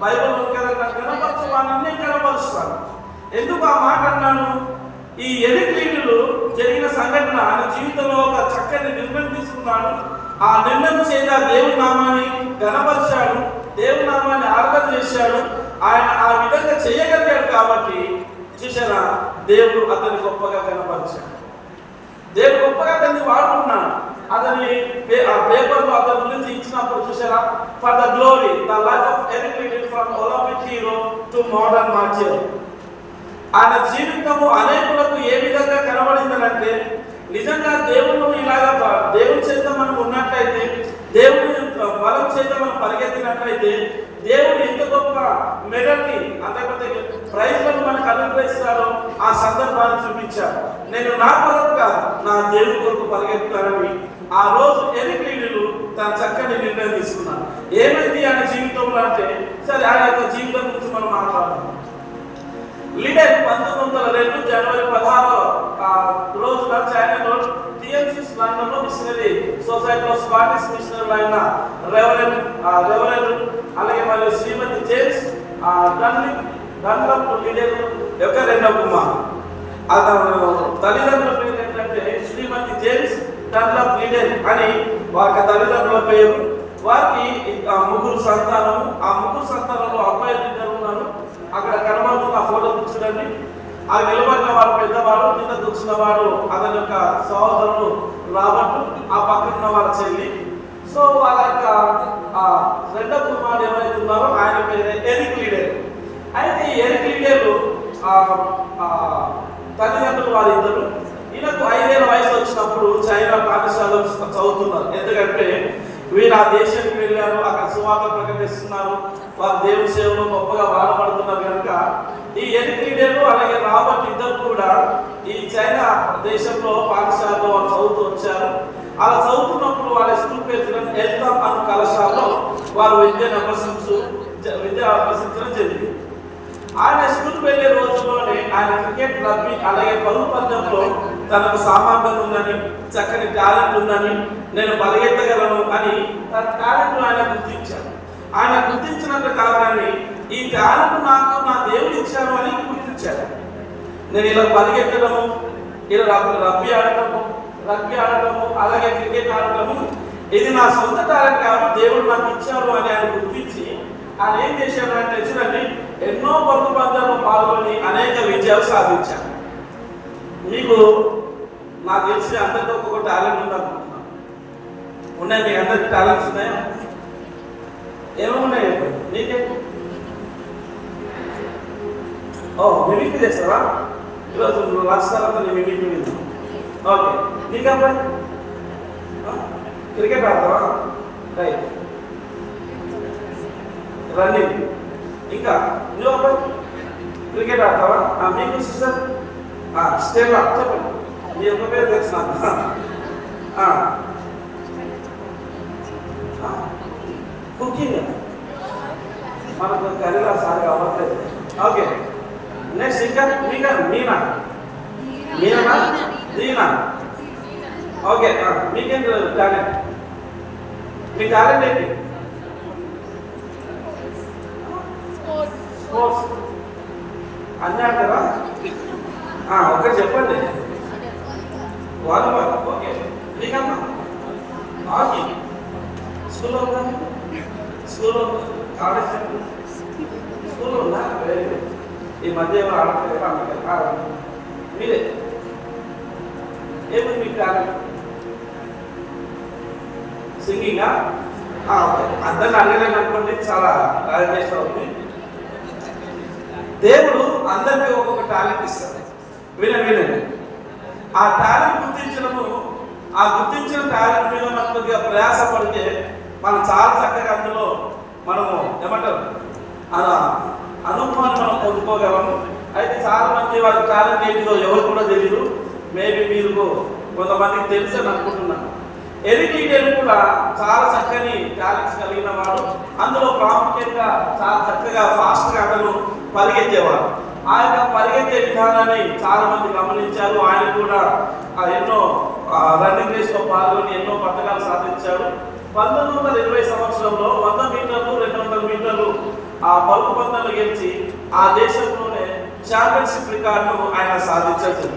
బైబిల్ కనపరచు వారిని కనపరుస్తారు. ఎందుకు ఆ మాట అన్నాను? ఈ ఎరిక్ లివిన్ జరిగిన సంఘటన ఆయన జీవితంలో ఒక చక్కని నిర్ణయం తీసుకున్నాడు. ఆ నిర్ణయం చేత దేవుని నామాన్ని కనపరిచాడు, దేవుని నామాన్ని ఆరాధన చేశాడు. ఆయన ఆ విధంగా చేయగలిగాడు కాబట్టి చూసారా, దేవుడు అతన్ని గొప్పగా కనపరిచాడు. దేవుడు గొప్పగా అతన్ని వాడుకున్నాడు. అతని ఆ పేపర్లో అతని గురించి ఇచ్చినప్పుడు చూసారా, for the glory the life of Eric లివిన్ from olympic hero to modern martyr. ఆయన జీవితము అనేకులకు ఏ విధంగా కనబడిందనంటే, నిజంగా దేవుడు ఇలాగా దేవుని చేత మనం ఉన్నట్లయితే, దేవుని బలం చేత మనం పరిగెత్తినట్లయితే, దేవుడు ఎంత గొప్ప మెడల్ని అంతకంటే ప్రైజ్లను మనకు అనుగ్రహిస్తారో ఆ సందర్భాన్ని చూపించారు. నేను నా కొరకు కాదు, నా దేవుని కొరకు పరిగెత్తానని ఆ రోజు ఎరిక్ లివిన్ తన చక్కని నిర్ణయం తీసుకున్నాను. ఏమైంది ఆయన జీవితంలో అంటే, సరే ఆయన యొక్క జీవితం గురించి మనం మాట్లాడుతున్నాం. లీడర్ 1902 జనవరి 16 రోజున చైనాలో టిఎంసిస్ లండన్లో మిషనరీ సొసైటీలో స్కాటిష్ మిషనరీలు అయిన రెవరెండ్ అలాగే మరియు శ్రీమతి జేమ్స్ డన్లప్ లీడర్ యొక్క రెండవ కుమారుడు. అతను తల్లిదండ్రుల పేరు ఏంటంటే శ్రీమతి జేమ్స్ డన్లప్ లీడర్ అని వారి తల్లిదండ్రుల పేరు. వారికి 3 సంతానము. ఆ 3 సంతానంలో అబ్బాయిలు 2 ఉన్నారు. అక్కడ కనబడుతున్న ఫోటో చూడండి. ఆ నిలబడిన వాడు పెద్దవాడు, కింద కూర్చున్న వాడు అతని యొక్క సహోదరుడు రాబర్ట్, ఆ పక్కన వారి చెల్లి. సో వాళ్ళ యొక్క రెండవ కుమారుడు ఎవరైతే ఉన్నారో ఆయన పేరు ఎరిక్ లివిన్. అయితే ఈ ఎరిక్ లివిన్ తల్లిదండ్రులు వారిద్దరు. ఈయనకు 5 ఏళ్ల వయసు వచ్చినప్పుడు చైనా పాఠశాలలో చదువుతున్నారు. ఎందుకంటే వీరు ఆ దేశానికి వెళ్ళారు, అక్కడ సువార్త ప్రకటిస్తున్నారు, వారు దేవుని సేవలో గొప్పగా బాధపడుతున్నారు. కనుక ఈ ఎరిక్ లివిన్ అలాగే రాబర్ట్ ఇద్దరు కూడా ఈ చైనా దేశంలో పాఠశాలలో వారు చదువుతూ వచ్చారు. అలా చదువుతున్నప్పుడు వాళ్ళ స్కూల్ పేరు ఎల్తాం అనే కళాశాలలో వారు విద్యను అభ్యసించడం జరిగింది. ఆయన స్కూల్ వెళ్ళే రోజుల్లోనే ఆయన క్రికెట్, రగ్బీ అలాగే పరుగు పందెంలో తనకు సామర్థ్యం ఉందని, చక్కని టాలెంట్ ఉందని, నేను పరిగెత్తగలను అని తన టాలెంట్ ఆయన గుర్తించాడు. ఆయన గుర్తించినంత కారణాన్ని ఈ టాలెంట్ నాకు నా దేవుడు ఇచ్చాను అని గుర్తించాడు. నేను ఇలా పరిగెత్తడము, ఇలా రగ్బీ ఆడటము అలాగే క్రికెట్ ఆడటము ఇది నా సొంత టాలెంట్ కాదు, దేవుడు నాకు ఇచ్చాడు అని ఆయన గుర్తించి ఆయన ఏం చేశాడంటే చూడండి, ఎన్నో పరుగు పందాల్లో పాల్గొని అనేక విజయాలు సాధించారు. మీకు నాకు తెలిసి అందరికీ ఒక్కొక్క టాలెంట్ ఉందనుకుంటున్నాను. ఉన్నాయి, మీకు అందరికి టాలెంట్స్ ఉన్నాయా? ఏమేమి నీకే? మిమిక్రీ చేస్తావా? ఈరోజు లంచ్ తర్వాత నేను మిమిక్రీ వింటాను. ఓకే, నీకు అబ్బాయి క్రికెట్ ఆడతావా? రైట్. రన్నింగ్. ఇంకా నువ్వు అబ్బాయి క్రికెట్ ఆడతావా? మీకు సిస్టర్ స్టేట్ చెప్పండి, మీ యొక్క పేరు తెలుసు నాకు. కుకింగ్ మనకు కర్రీలా సారి అవ్వట్లేదు. ఓకే, నెక్స్ట్ ఇంకా మీనా దీనా. ఓకే, మీకేం టాలెంట్? మీ టాలెంట్ ఏంటి? స్పోర్ట్స్ అన్నీ ఆడతారా? ఒకటి చెప్పండి. వాలీబాల్. ఓకే, నీకమ్మా హాకీ స్కూల్లో ఉందా? స్కూల్లో కాలేజ్ స్కూల్లో ఉందా? ఈ మధ్య ఎవరు ఆడతారు? మీరే ఏమి మీకు టాలెంట్? సింగింగా? ఓకే, అందరిని అడగలేని అనుకోండి, చాలా టాలెంట్ అవుతుంది. దేవుడు అందరికీ ఒక్కొక్క టాలెంట్ ఇస్తాడు. వినండి. ఆ టాలెంట్ గుర్తించడము, ఆ గుర్తించిన టాలెంట్ మీద మనం కొద్దిగా ప్రయాసపడితే మనం చాలా చక్కగా అందులో మనము ఏమంటారు అనుభవాన్ని మనం పొందుకోగలము. అయితే చాలా మంది వారి టాలెంట్ ఏంటిదో ఎవరు కూడా తెలియదు. మేబీ మీరు కొంతమందికి తెలుసు అని అనుకుంటున్నాను. ఎరిక్ లీడర్ కూడా చాలా చక్కని టాలెంట్స్ కలిగిన వాడు. అందులో ప్రాముఖ్యంగా చాలా చక్కగా ఫాస్ట్గా అతను పరిగెత్తేవాడు. ఆ యొక్క పరిగెత్తే విధానాన్ని చాలా మంది గమనించారు. ఆయన కూడా ఎన్నో రన్నింగ్ రేస్లో పాల్గొని ఎన్నో పథకాలు సాధించాడు. 1920 సంవత్సరంలో 100 మీటర్లు 200 మీటర్లు ఆ పరుగు పందాలు గెలిచి ఆ దేశంలోనే ఛాంపియన్షిప్ రికార్డును ఆయన సాధించారు.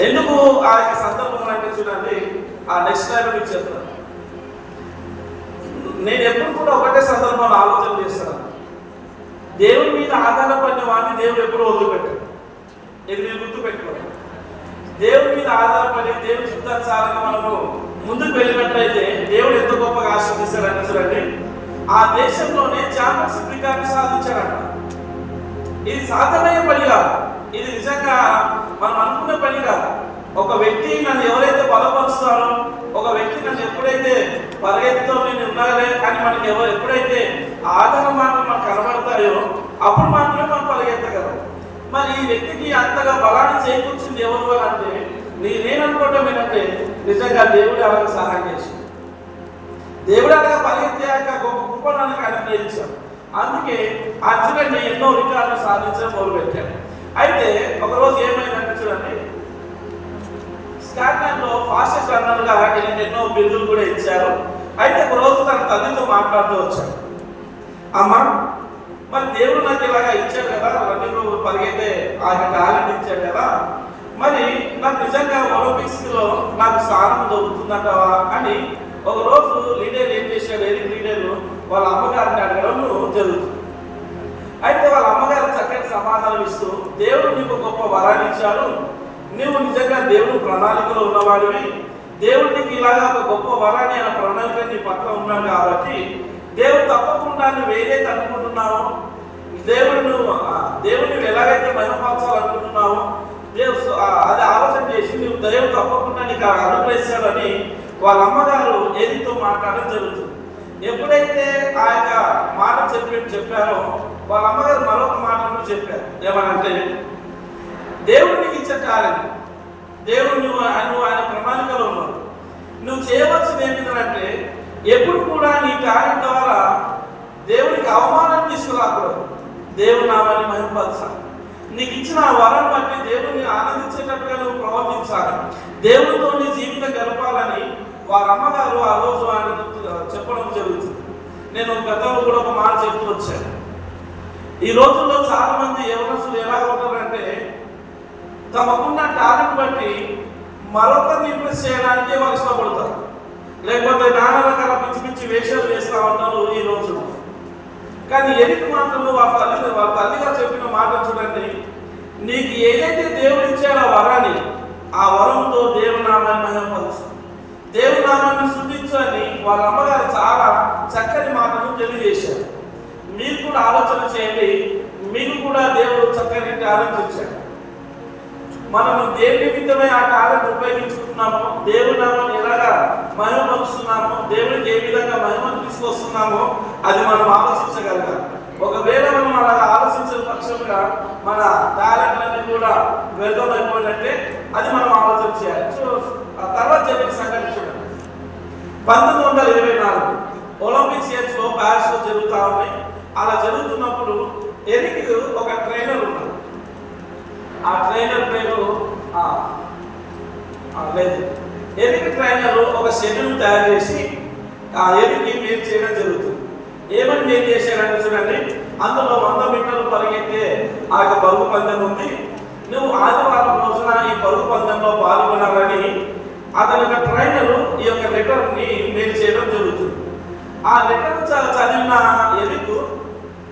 ఎందుకు ఆ యొక్క సందర్భం అంటే చూడండి, ఆ నెక్స్ట్ టైం మీకు చెప్తాను. నేను ఎప్పుడు కూడా ఒకటే సందర్భంలో ఆలోచన చేస్తాను, దేవుని మీద ఆధారపడిన వాడిని దేవుడు ఎప్పుడు వదిలిపెట్టాడు. ఇది మీరు గుర్తుపెట్టుకోండి. దేవుని మీద ఆధారపడి దేవుని చిత్తానుసారంగా మనము ముందుకు వెళ్ళినట్లయితే దేవుడు ఎంత గొప్పగా ఆశీర్వదిస్తాడని చూడండి. ఆ దేశంలోనే ఛాంపియన్షిప్ రికార్డు సాధించాడట. ఇది సాధ్యమయ్యే పని కాదు, ఇది నిజంగా మనం అనుకునే పని కాదు. ఒక వ్యక్తి నన్ను ఎవరైతే బలపరుస్తారో, ఒక వ్యక్తి నన్ను ఎప్పుడైతే పరిగెత్తుతో నేను ఉండాలి అని మనకి ఎప్పుడైతే ఆధార మాటలు మనకు కనబడతాయో అప్పుడు మాత్రమే మనం పరిగెత్తగలం. మరి ఈ వ్యక్తికి అంతగా బలాన్ని చేకూర్చింది ఎవరు అని అంటే నేను అనుకోవటం ఏంటంటే నిజంగా దేవుడు అలాగే సహాయం చేశాడు. దేవుడు అలాగా పరిగెత్తాక గొప్ప కృపణానికి అనుగ్రహించాడు. అందుకే అర్జునుడిని ఎన్నో రికార్డులు సాధించడం మొదలుపెట్టాడు. అయితే ఒకరోజు ఏమైందంటే చూడండి, స్కాట్లాండ్లో ఫాస్టెస్ట్ రన్నర్గా ఎన్నో బిరుదులు కూడా ఇచ్చారు. అయితే ఒక రోజు తన తల్లితో మాట్లాడుతూ వచ్చాడు, అమ్మ మరి దేవుడు నాకు ఇలాగా ఇచ్చాడు కదా, రన్నింగ్ పరిగెత్తే ఆ టాలెంట్ ఇచ్చాడు కదా, మరి నాకు నిజంగా ఒలింపిక్స్లో నాకు స్థానం దొరుకుతుందంటావా అని ఒక రోజు లీడర్ ఏం చేశాడు, ఎరిక్ లీడర్ వాళ్ళ అమ్మగారిని అడగడం జరుగుతుంది. అయితే వాళ్ళ అమ్మగారు చక్కటి సమాధానం ఇస్తూ, దేవుడు నీకు గొప్ప వరాన్ని ఇచ్చాడు, నువ్వు నిజంగా దేవుడు ప్రణాళికలో ఉన్నవాడివి, దేవుడు నీకు ఇలాగా ఒక గొప్ప వరాన్ని ఆయన ప్రణాళిక నీ పక్కన ఉన్నాడు కాబట్టి దేవుడు తప్పకుండా నువ్వు ఏదైతే అనుకుంటున్నావో, దేవుడు ఎలాగైతే మహిమపరచాలనుకుంటున్నావో అది ఆలోచన చేసి నువ్వు దేవుడు తప్పకుండా నీకు అనుగ్రహిస్తాడని వాళ్ళ అమ్మగారు ఏదితో మాట్లాడడం జరుగుతుంది. ఎప్పుడైతే ఆ యొక్క మాట చెప్పారో వాళ్ళ అమ్మగారు మరొక మాట చెప్పారు. ఏమనంటే, దేవుడు నీకు ఇచ్చే టాలెంట్, దేవుడు నువ్వు ఆయన ప్రణాళికలో ఉన్నావు, నువ్వు చేయవలసింది ఏమిటంటే ఎప్పుడు కూడా నీ టాలెంట్ ద్వారా దేవునికి అవమానం తీసుకురాకూడదు, దేవుని నామాన్ని మహిమపరచాలి. నీకు ఇచ్చిన ఆ వరం బట్టి దేవుడిని ఆనందించేటట్టుగా నువ్వు ప్రవర్తించాలి, దేవుడితో నీ జీవితం గడపాలని వారి అమ్మగారు ఆ రోజు ఆయన చెప్పడం జరుగుతుంది. నేను గతంలో కూడా ఒక మాట చెప్తూ వచ్చాను. ఈ రోజుల్లో చాలా మంది యవనస్తులు ఎలా ఉంటారంటే తమకున్న టాలెంట్ బట్టి మరొకరిని ఇంప్రెస్ చేయడానికి వాళ్ళు ఇష్టపడతారు, లేకపోతే నానా రకాల పిచ్చి పిచ్చి వేషాలు వేస్తూ ఉంటారు ఈ రోజుల్లో. కానీ ఎరిక్ మాత్రము వాళ్ళ తల్లిగా చెప్పిన మాట చూడండి, నీకు ఏదైతే దేవుడు ఇచ్చాడో ఆ వరాన్ని, ఆ వరంతో దేవుని నామాన్ని మహిమపరచు, దేవుని నామాన్ని స్తుతించు అని వాళ్ళ అమ్మగారు చాలా చక్కని మాటను తెలియజేశారు. మీరు కూడా ఆలోచన చేయండి, మీకు కూడా దేవుడు చక్కని టాలెంట్ ఇచ్చాడు. మనము దేని నిమిత్తమే ఆ టాలెంట్ ఉపయోగించుకుంటున్నామో, దేవుని నామాన్ని ఎలాగా మహిమపరుస్తున్నామో, దేవుడికి ఏ విధంగా మహిమను తీసుకొస్తున్నామో అది మనం ఆలోచించగలగాలి. ఒకవేళ మనం అలాగా ఆలోచించిన పక్షంగా మన టాలెంట్లన్నీ కూడా వ్యర్థమైపోయినట్టే అది మనం ఆలోచన చేయాలి. తర్వాత జరిగిన సంఘటన చూడండి, 1924 ఒలింపిక్స్ గేమ్స్లో ప్యారిస్లో జరుగుతూ ఉన్నాయి. అలా జరుగుతున్నప్పుడు ఎరిక్ ఒక ట్రైనర్ ఉన్నాడు. ఆ ట్రైనర్ పేరు లేదు, ఎరిక్ ట్రైనర్ ఒక షెడ్యూల్ తయారు చేసి ఎరిక్కి మెయిల్ చేయడం జరుగుతుంది. ఏమని మెయిల్ చేశాడంటే చూడండి, అందులో 100 మీటర్లు పరిగెత్తే ఆ యొక్క పరుగు పందెం ఉంది, నువ్వు ఆదివారం రోజున ఈ పరుగు పందెంలో పాల్గొనాలని అతని యొక్క ట్రైనర్ ఈ యొక్క లెటర్ని మెయిల్ చేయడం జరుగుతుంది. ఆ లెటర్ చదివిన ఎరిక్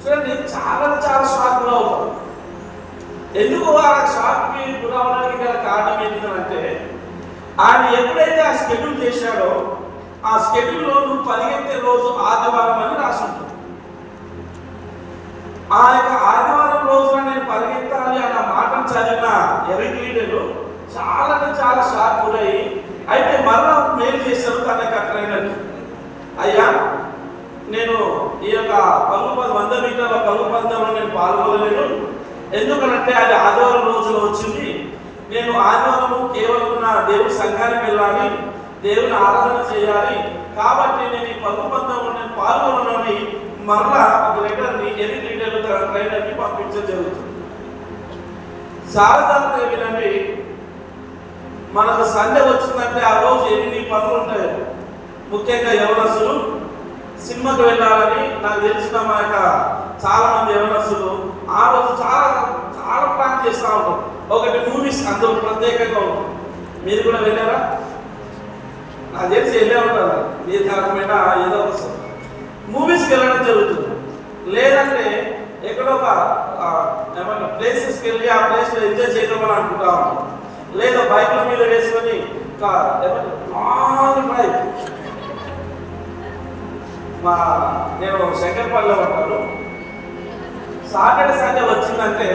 చూడండి చాలా షాక్గా అవుతాడు. ఎందుకు ఆ షాక్కి గురవడానికి గల కారణం ఏంటంటే ఆయన ఎప్పుడైతే ఆ షెడ్యూల్ చేశాడో ఆ షెడ్యూల్లో నువ్వు పరిగెత్తే రోజు ఆదివారం అని రాసి ఉంటుంది. ఆ యొక్క ఆదివారం రోజున నేను పరిగెత్తాలి అన్న మాటను చదివిన ఎరిక్ లీడర్ చాలా షాక్ గురయ్యి అయితే మరలా మెయిల్ చేశారు తన యొక్క ట్రైనర్, అయ్యా నేను ఈ యొక్క 100 మీటర్ల పరుగు పందెంలో నేను పాల్గొనలేను, ఎందుకంటే అది ఆదివారం రోజున వచ్చింది, నేను ఆదివారం కేవలం నా దేవుడి సంఘానికి వెళ్ళాలి, దేవుని ఆరాధన చేయాలి, కాబట్టి నేను ఈ పరుగు పందెంలో నేను పాల్గొనని మరలా ఒక లెటర్ని ఎన్ని లీటర్లు ట్రైనర్కి పంపించడం జరుగుతుంది. సాధారణంగా వినండి, మనకు సండే వచ్చిందంటే ఆ రోజు ఎన్ని పనులు ఉంటాయి. ముఖ్యంగా యవనస్తులు సినిమాకి వెళ్ళాలని నాకు తెలిసిన మా యొక్క చాలా మంది యవనస్తులు ఆ రోజు చాలా చాలా ప్లాన్ చేస్తూ ఉంటారు. ఒకటి మూవీస్ అందులో ప్రత్యేకంగా ఉంటుంది. మీరు కూడా వెళ్ళారా? నాకు తెలిసి వెళ్ళే ఉంటారు. మీరు కాకపోయినా ఏదో ఒక మూవీస్కి వెళ్ళడం జరుగుతుంది. లేదంటే ఎక్కడో ఒక ఏమన్నా ప్లేసెస్కి వెళ్ళి ఆ ప్లేస్లో ఎంజాయ్ చేద్దామని అనుకుంటా ఉంటాం. లేదా బైక్ల మీద వేసుకొని లాంగ్ డ్రైవ్. నేను శంకర్పల్లిలో ఉంటాను. సాటర్డే సండే వచ్చిందంటే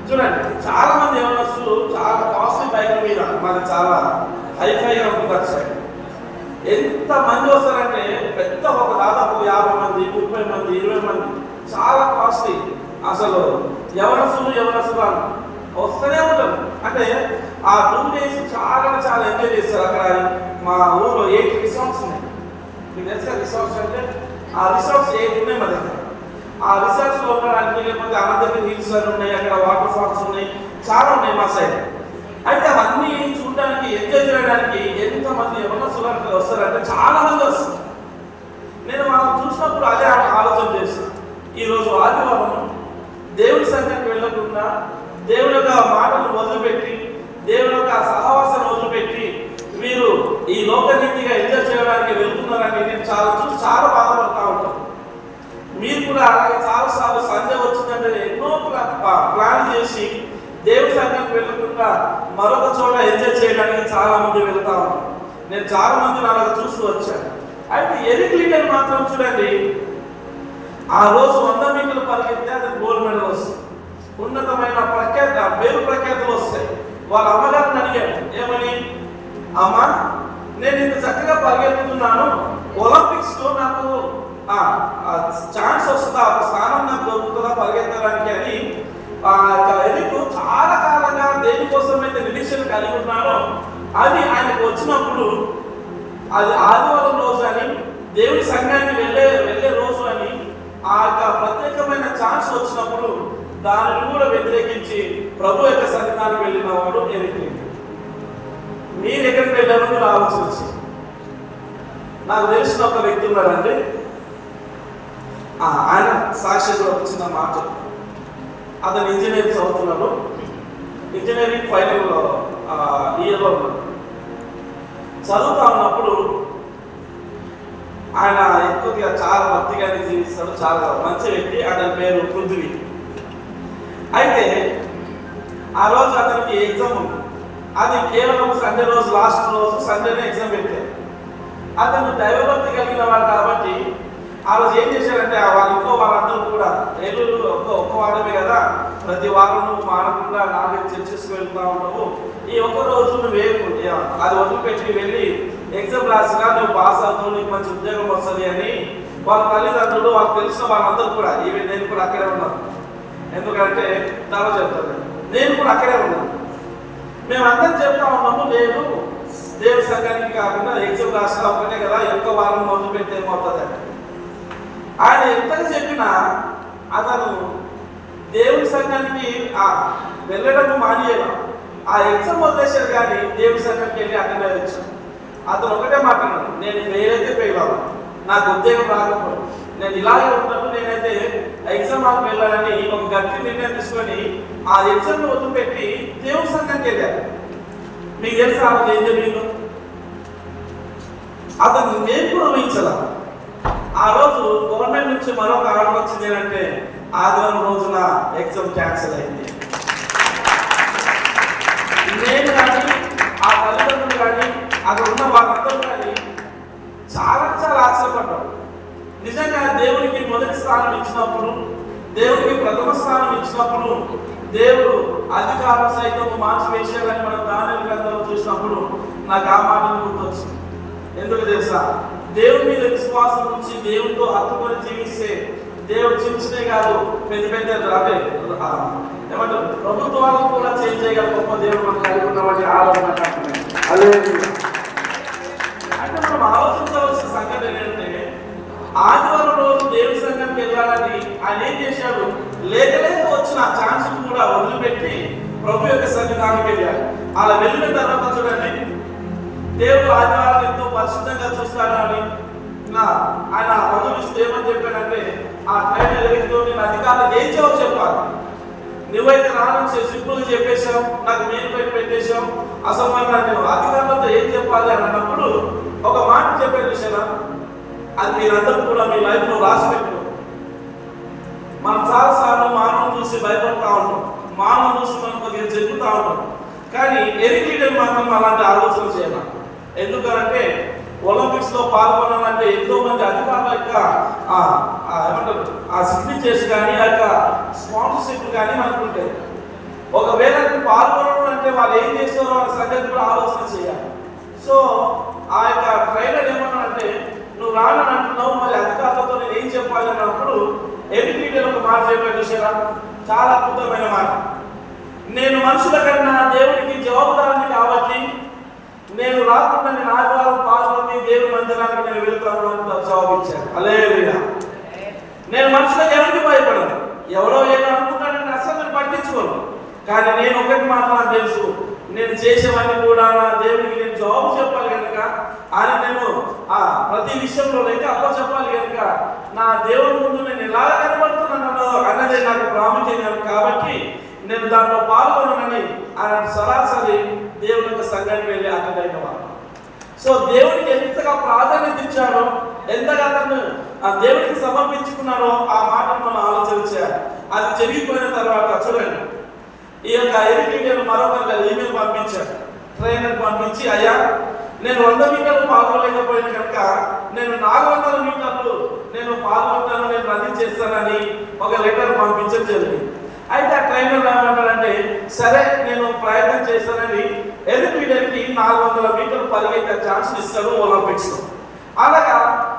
చూడండి, చాలా మంది యవనస్తులు చాలా కాస్ట్లీ బైక్ల మీద, మాది చాలా హైఫైగా ఉంటుంది సైడ్. ఎంత మంది వస్తారంటే పెద్ద ఒక దాదాపు 50 మంది, 30 మంది, 20 మంది, చాలా కాస్ట్లీ. అసలు యవనస్తులు వస్తూనే ఉంటారు. అంటే ఆ 2 days చాలా ఎంజాయ్ చేస్తారు. అక్కడ మా ఊళ్ళో 8 రిసార్ట్స్ ఉన్నాయి. మీకు తెలుసా రిసార్ట్స్ అంటే? ఆ రిసార్ట్స్ 8 ఉన్నాయి మా దగ్గర. ఆ రిసార్ట్స్లో ఉండడానికి, లేకపోతే అనంతగిరి హిల్స్ అని ఉన్నాయి, అక్కడ వాటర్ ఫాల్స్ ఉన్నాయి, చాలా ఉన్నాయి మా సైడ్. అయితే అవన్నీ చూడడానికి, ఎంజాయ్ చేయడానికి ఎంతమంది యవనస్తులు వస్తారంటే చాలా మంది వస్తారు. నేను మనం చూసినప్పుడు అదే ఆలోచన చేస్తాను. ఈరోజు ఆదివారం దేవుడి సంఘానికి వెళ్ళకుండా, దేవుడి యొక్క మాటను వదిలిపెట్టి, దేవుడి యొక్క సహవాసాన్ని వదిలిపెట్టి వీరు ఈ లోకనీతిగా ఎంజాయ్ చేయడానికి వెళ్తున్నారని నేను చాలా బాధపడతా ఉంటాను. మీరు కూడా అలాగే చాలాసార్లు సండే వచ్చిందంటే ఎన్నో ప్లాన్ చేసి దేవుడి సంఘానికి వెళ్ళకుండా మరొక చోట ఎంజాయ్ చేయడానికి చాలా మంది వెళ్తా ఉంటారు. నేను చాలా మందిని అలాగ చూస్తూ వచ్చాను. అయితే ఎరిక్ లీడర్ మాత్రం చూడండి, ఆ రోజు 100 మీటర్లు పరిగెత్తే అది గోల్డ్ మెడల్ వస్తుంది. ఉన్నతమైన పేరు ప్రఖ్యాతులు వస్తాయి. వాళ్ళ అమ్మగారిని అడిగాడు, ఏమని? అమ్మ, నేను ఇంత చక్కగా పరిగెత్తుతున్నాను, ఒలింపిక్స్లో నాకు ఛాన్స్ వస్తుందా, ఒక స్థానం నాకు దొరుకుతుందా పరిగెత్తడానికి అని ఎరుకు చాలా కాలంగా దేనికోసం అయితే నిరీక్షణ కలిగి ఉన్నాడో అది ఆయనకు వచ్చినప్పుడు, అది ఆదివారం రోజు అని, దేవుడి సంఘానికి వెళ్ళే రోజు అని, ఆ యొక్క ప్రత్యేకమైన ఛాన్స్ వచ్చినప్పుడు దానిని కూడా వ్యతిరేకించి ప్రభు యొక్క సన్నిధానికి వెళ్ళిన వాడు ఎరిక్. మీరు ఎక్కడికి వెళ్ళారో మీరు ఆలోచించి. నాకు తెలిసిన ఒక వ్యక్తి ఉన్నారండి, ఆయన సాక్షిలో వచ్చిన మాట. అతను ఇంజనీరింగ్ చదువుతున్నాడు, ఇంజనీరింగ్ ఫైనల్ ఇయర్లో ఉన్నాడు. చదువుతా ఉన్నప్పుడు ఆయన ఎక్కువగా చాలా భక్తిగానే జీవిస్తాడు, చాలా మంచి వ్యక్తి. అతని పేరు పృథ్వీ. అయితే ఆ రోజు అతనికి ఎగ్జామ్ ఉంది. అది కేవలం సండే రోజు, లాస్ట్ రోజు సండేనే ఎగ్జామ్ పెట్టారు. అతను దైవభక్తి కలిగిన వాడు కాబట్టి ఆ రోజు ఏం చేశారంటే, వాళ్ళ ఇంట్లో వాళ్ళందరూ కూడా ఏలూరు ఒక్క వాడమే కదా, ప్రతి వారం నువ్వు మానకుండా నాలుగు చర్చెస్కి వెళ్తూ ఉంటావు, ఈ ఒక్క రోజు నువ్వు అది వదిలిపెట్టి వెళ్ళి ఎగ్జామ్ రాసినా నువ్వు పాస్ అవుతావు, నీకు మంచి ఉద్యోగం వస్తుంది అని వాళ్ళ తల్లిదండ్రులు, వాళ్ళకి తెలిసిన వాళ్ళందరూ కూడా, ఈవెన్ నేను కూడా అక్కడే ఉన్నాను. ఎందుకంటే తర్వాత చెప్తాను, నేను కూడా అక్కడే ఉన్నాను. మేమందరం చెప్తా ఉన్నాము, లేదు దేవుడి సంఘానికి కాకుండా ఎగ్జామ్ రాసినా ఒకటే కదా, ఒక్క వారం వదిలిపెడితే ఏమవుతుంది. ఆయన ఎంతగా చెప్పినా అతను దేవుడి సంఘానికి వెళ్ళడం మానేయడం, ఆ ఎగ్జామ్ వదిలేశారు కానీ దేవుడి సంఘానికి వెళ్ళి అటెండ్ అయ్యొచ్చాను. అతను ఒకటే మాట్లాడాడు, నేను ఫెయిల్ అయితే ఫెయిల్ అవ్వాలి, నాకు ఉద్యోగం రాకపోవడం, నేను ఇలాగే ఉన్నప్పుడు నేనైతే ఎగ్జామ్ హాల్కి వెళ్ళాలని ఒక గట్టి నిర్ణయం తీసుకొని ఆ ఎగ్జామ్ని వదిలిపెట్టి దేవుడి సంఘానికి వెళ్ళారు. మీకు తెలుసా అతను ఏం జరిగిందో? అతను నేను కూడా ఊహించాల. ఆ రోజు గవర్నమెంట్ నుంచి మరొక ఆర్డర్ వచ్చింది ఏంటంటే, ఆదివారం రోజున ఎగ్జామ్ క్యాన్సిల్ అయింది. నేను కానీ, ఆ తల్లిదండ్రులు కానీ, అక్కడ ఉన్న వాళ్ళందరూ కానీ చాలా ఆశ్చర్యపడ్డారు. నిజంగా దేవుడికి మొదటి స్థానం ఇచ్చినప్పుడు, దేవుడికి ప్రథమ స్థానం ఇచ్చినప్పుడు, దేవుడు అధికారం సైతం మార్చి వేసేయాలని మనం దానియేలు గ్రంథంలో చూసినప్పుడు నాకు ఆ మాటలు గుర్తొచ్చింది. ఎందుకు తెలుసా? దేవుడి మీద విశ్వాసం ఉంచి దేవుడితో హత్తుకొని జీవిస్తే దేవుడు చిన్ననే కాదు, పెద్ద అవే ఏమంటారు ప్రభుత్వాలను కూడా చేంజ్ చేయగల గొప్ప దేవుడు మనం కలిగి ఉన్నవాటి ఆలోచన. ఆలోచించవలసిన సంగతి ఏంటంటే ఆదివారం రోజు దేవుని సంఘానికి వెళ్ళాలని ఆయన ఏం చేశాడు, లేక వచ్చిన ఛాన్స్ కూడా వదిలిపెట్టి ప్రభు యొక్క సన్నిధానానికి వెళ్ళాడు. అలా వెళ్ళిన తర్వాత చూడండి, దేవుడు ఆదివారం ఎంతో పరిశుద్ధంగా చూస్తాడు అని ఆయన వదిలిస్తే ఏమని చెప్పాడంటే, ఆ ట్రైన్ ఏదైతే నేను అధికారులకు ఏం చేయవో చెప్పాలి. నువ్వైతే రాను సింపుల్గా చెప్పేశావు, నాకు మెయిన్ పెట్టి పెట్టేశావు, అసలు నేను అధికారులతో ఏం చెప్పాలి అని అన్నప్పుడు ఒక మాట చెప్పారు విషయం, అది మీరందరూ కూడా మీ లైఫ్లో రాసి పెట్టు. మనం చాలాసార్లు మానవం చూసి భయపడతా ఉంటాం, మానవం చూసి మనం కొద్దిగా చెప్పుతూ ఉంటాం. కానీ ఎరిక్ లీడర్ మాత్రం అలాంటి ఆలోచన చేయాలి. ఎందుకంటే ఒలింపిక్స్ లో పాల్గొనాలంటే ఎంతో మంది అధికారుల యొక్క ఏమంటారు ఆ సిగ్నేచర్స్ కానీ ఆ యొక్క స్పాన్సర్షిప్ కానీ మనకు ఉంటాయి. ఒకవేళ పాల్గొనడం అంటే వాళ్ళు ఏం చేస్తారో వాళ్ళ సంగతి కూడా ఆలోచన చేయాలి. సో ఆ యొక్క ట్రైనర్ ఏమన్నాడంటే, నువ్వు రానని అంటున్నావు, మరి అధికారులతో నేను ఏం చెప్పాలి అన్నప్పుడు ఎరిక్ లీడర్ ఒక మాట చెప్పాడు చూసారా, చాలా అద్భుతమైన మాట. నేను మనుషుల కన్నా దేవుడికి జవాబుదారిని కాబట్టి నేను రాకుండా నేను ఆదివారం పాల్గొని దేవుని మందిరానికి నేను వెళ్తాను అని జవాబు ఇచ్చాను. హల్లెలూయా. నేను మనుషులకు ఎవరికి భయపడను, ఎవరో ఏదో అనుకుంటానని అసలు నేను పట్టించుకోను. కానీ నేను ఒకటి మాత్రం తెలుసు, నేను చేసేవన్నీ కూడా నా దేవునికి నేను జవాబు చెప్పాలి కనుక అని నేను ప్రతి విషయంలో అయితే అప్ప చెప్పాలి కనుక నా దేవుడి ముందు నేను ఎలా కనబడుతున్నాను అన్నదే నాకు ప్రాముఖ్యం. కాబట్టి నేను దాంట్లో పాల్గొనని ఆయన సరాసరి దేవుని యొక్క సంఘానికి వెళ్ళి అతడైన వాడు. సో దేవుడికి ఎంతగా ప్రాధాన్యత ఇచ్చాడో, ఎంతగా అతను ఆ దేవుడికి సమర్పించుకున్నాడో ఆ మాటను మనం ఆలోచన చేయాలి. అది జరిగిపోయిన తర్వాత చూడండి, ఈ యొక్క ఎరిక్ లీడర్ మరొక ఈమెయిల్ పంపించాడు, ట్రైనర్ పంపించి, అయ్యా నేను 100 మీటర్లు పాల్గొనలేకపోయిన కనుక నేను 400 మీటర్లు నేను పాల్గొంటాను, నేను రన్నింగ్ చేస్తానని ఒక లెటర్ పంపించడం జరిగింది. అయితే ఆ ట్రైనర్ ఏమంటాడంటే, సరే నేను ప్రయత్నం చేస్తానని ఎరిక్ లీడర్కి 400 మీటర్లు పరిగెత్తే ఛాన్స్ ఇస్తాడు ఒలింపిక్స్ లో. అలాగా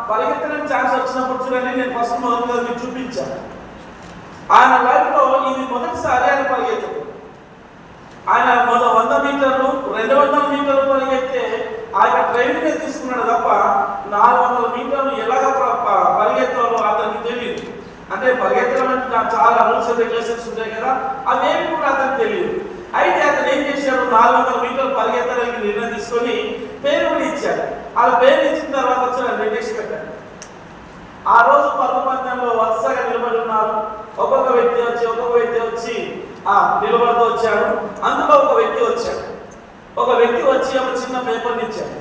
పరిగెత్తడానికి ఛాన్స్ వచ్చినప్పుడు చూడండి, నేను ఫస్ట్ మొదటిగా మీకు చూపించాను. ఆయన లైఫ్ లో ఇది మొదటిసారి ఆయన పరిగెత్తడు. ఆయన 100 మీటర్లు 200 మీటర్లు పరిగెత్తే ఆయన ట్రైనింగ్ తీసుకున్నాడు తప్ప 400 మీటర్లు ఎలాగ పరిగెత్తాలో అతనికి తెలియదు. అంటే పరిగెత్తడం అంటే నాకు చాలా రూల్స్ అండ్ రెగ్యులేషన్స్ ఉంటాయి కదా, అవేమి కూడా అతనికి తెలియదు. అయితే అతను ఏం చేశాడు, 400 మీటర్లు పరిగెత్తడానికి నిర్ణయం తీసుకొని పేరు కూడా ఇచ్చాడు. ఆ పేరు ఇచ్చిన తర్వాత వచ్చి నెక్స్ట్ పెట్టాడు. ఆ రోజు పరుగు పందెంలో వరుసగా నిలబడి ఉన్నారు. ఒక్కొక్క వ్యక్తి వచ్చి నిలబడుతూ వచ్చాడు. అందులో ఒక వ్యక్తి వచ్చి ఒక చిన్న పేపర్ని ఇచ్చాడు.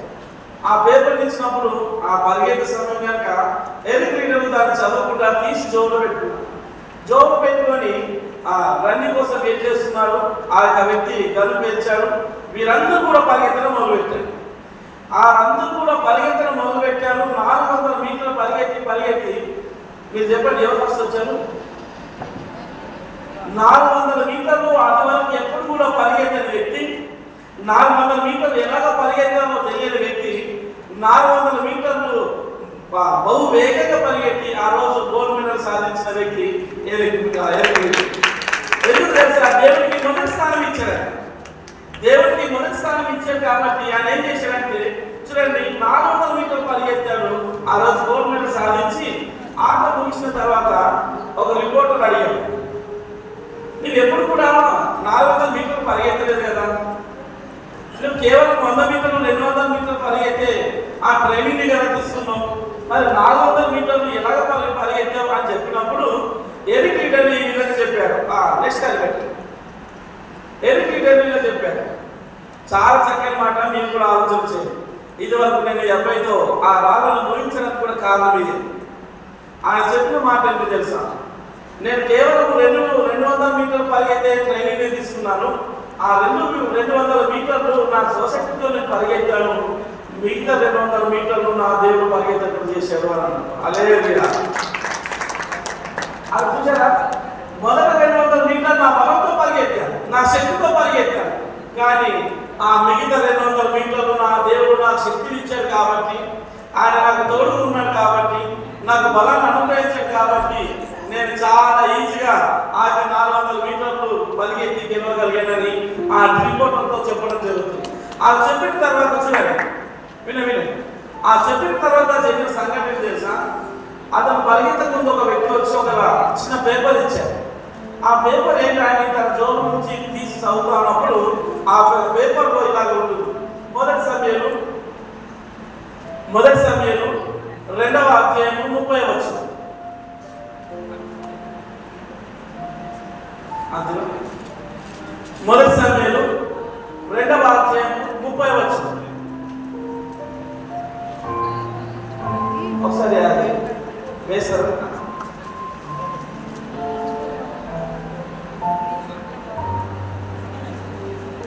ఆ పేపర్ ఇచ్చినప్పుడు ఆ పరిగెత్తే సమయం కనుక ఎరిక్ లీడర్ దాన్ని చదవకుండా తీసి జోబు పెట్టుకొని రన్నింగ్ కోసం ఏం చేస్తున్నారు, ఆ యొక్క వ్యక్తి గల్లు పేర్చాడు. వీరందరూ కూడా పరిగెత్తడం మొదలుపెట్టారు. అందరూ కూడా పరిగెత్తడం మొదలుపెట్టారు. 400 మీటర్లు పరిగెత్తి మీరు చెప్పండి ఎవరు ఫస్ట్ వచ్చారు? 400 మీటర్లు అదివరకు ఎప్పుడు కూడా పరిగెత్తని వ్యక్తి, 400 మీటర్లు ఎలాగ పరిగెత్తామో తెలియని వ్యక్తి 400 మీటర్లు బహు వేగంగా పరిగెత్తి ఆ రోజు గోల్డ్ మెడల్ సాధించిన వ్యక్తి ఎందుకు తెలుసా? దేవుడికి మొదటి స్థానం ఇచ్చాడు కాబట్టి ఆయన ఏం చేశాడంటే చూడండి, 400 మీటర్లు పరిగెత్తాడు. ఆ రోజు గోల్డ్ మెడల్ సాధించి ఆట ముగిసిన తర్వాత ఒక రిపోర్టర్ అడిగాడు, నువ్వు ఎప్పుడు కూడా 400 మీటర్లు పరిగెత్తలేదు కదా, నువ్వు కేవలం 100 మీటర్లు 200 మీటర్లు పరిగెత్తే ఆ ట్రైనింగ్ కదా తీసుకున్నావు, మరి 400 మీటర్లు ఎలాగ పరిగెత్తావు అని చెప్పినప్పుడు ఎరిక్ లీడర్ ఈ విధంగా చెప్పాడు. నెక్స్ట్ అది పెట్టు. ఎరిక్ లీడర్ ఇలా చెప్పాడు. చాలా చక్కని మాట, మీరు కూడా ఆలోచన చేయండి. ఇది వరకు నేను 70తో ఆ రాళ్ళను ముగించడానికి కూడా కారణం ఇది. ఆయన చెప్పిన మాట ఏంటో తెలుసా, నేను కేవలం 200 మీటర్లు పరిగెత్తే ట్రైనింగ్ తీసుకున్నాను. ఆ 200 మీటర్లు నా స్వశక్తితో నేను పరిగెత్తాను, మిగతా 200 మీటర్లు నా దేవుడు పరిగెత్తడం చేశాడు అని అన్నాడు. హల్లెలూయా. అది చూసారా, మొదట 200 మీటర్లు నా బలంతో పరిగెత్తాను, నా శక్తితో పరిగెత్తాను. కానీ ఆ మిగతా 200 మీటర్లు నా దేవుడు నాకు శక్తిని ఇచ్చాడు కాబట్టి, ఆయన నాకు తోడు ఉన్నాడు కాబట్టి, నాకు బలాన్ని అనుగ్రహించాడు కాబట్టి నేను చాలా ఈజీగా ఆ 400 మీటర్లు పరిగెత్తి గెలవగలిగానని ఆ రిపోర్టర్తో చెప్పడం జరుగుతుంది. అది చెప్పిన తర్వాత చూడండి, వినండి, ఆ చెప్పిన తర్వాత జరిగిన సంఘటన తెలుసా? అతను పరిగెత్తక ముందు ఒక వ్యక్తి వచ్చి ఒక చిన్న పేపర్ ఇచ్చారు. ఆ పేపర్ ఏంటంటే తన జోబు నుంచి తీసి చదువుతా ఉన్నప్పుడు ఆ పేపర్లో ఇలాగ ఉంటుంది. మొదటి సమయాలు 2వ అధ్యాయం 30 వచనం. అందులో మొదటి సమయాలు 2వ అధ్యాయం 30 వచనం. ఒకసారి అది వేస్తారు.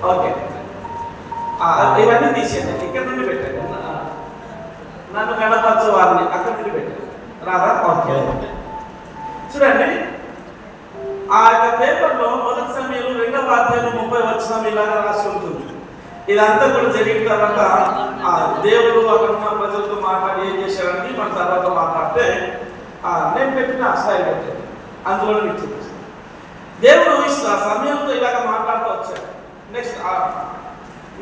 ఓకే, ఇవన్నీ తీసేయండి. ఇక్కడ నుండి పెట్టండి. నన్ను కనపరచు వారిని అక్కడ నుండి పెట్టండి. రాదా? ఓకే, చూడండి. ఆ యొక్క పేపర్లో మొదటి సమయంలో 2వ అధ్యాయం 30 వచనం ఇలాగా రాసి ఉంటుంది. ఇదంతా కూడా జరిగిన తర్వాత ఆ దేవుడు అక్కడ ఉన్న ప్రజలతో మాట్లాడి ఏం చేశారని మన తర్వాత మాట్లాడితే నేను పెట్టిన స్టైల్ పెట్టాను. అందులో మీకు చూపిస్తాను. దేవుడు సమయంతో ఇలాగ మాట్లాడుతూ వచ్చాడు. నెక్స్ట్,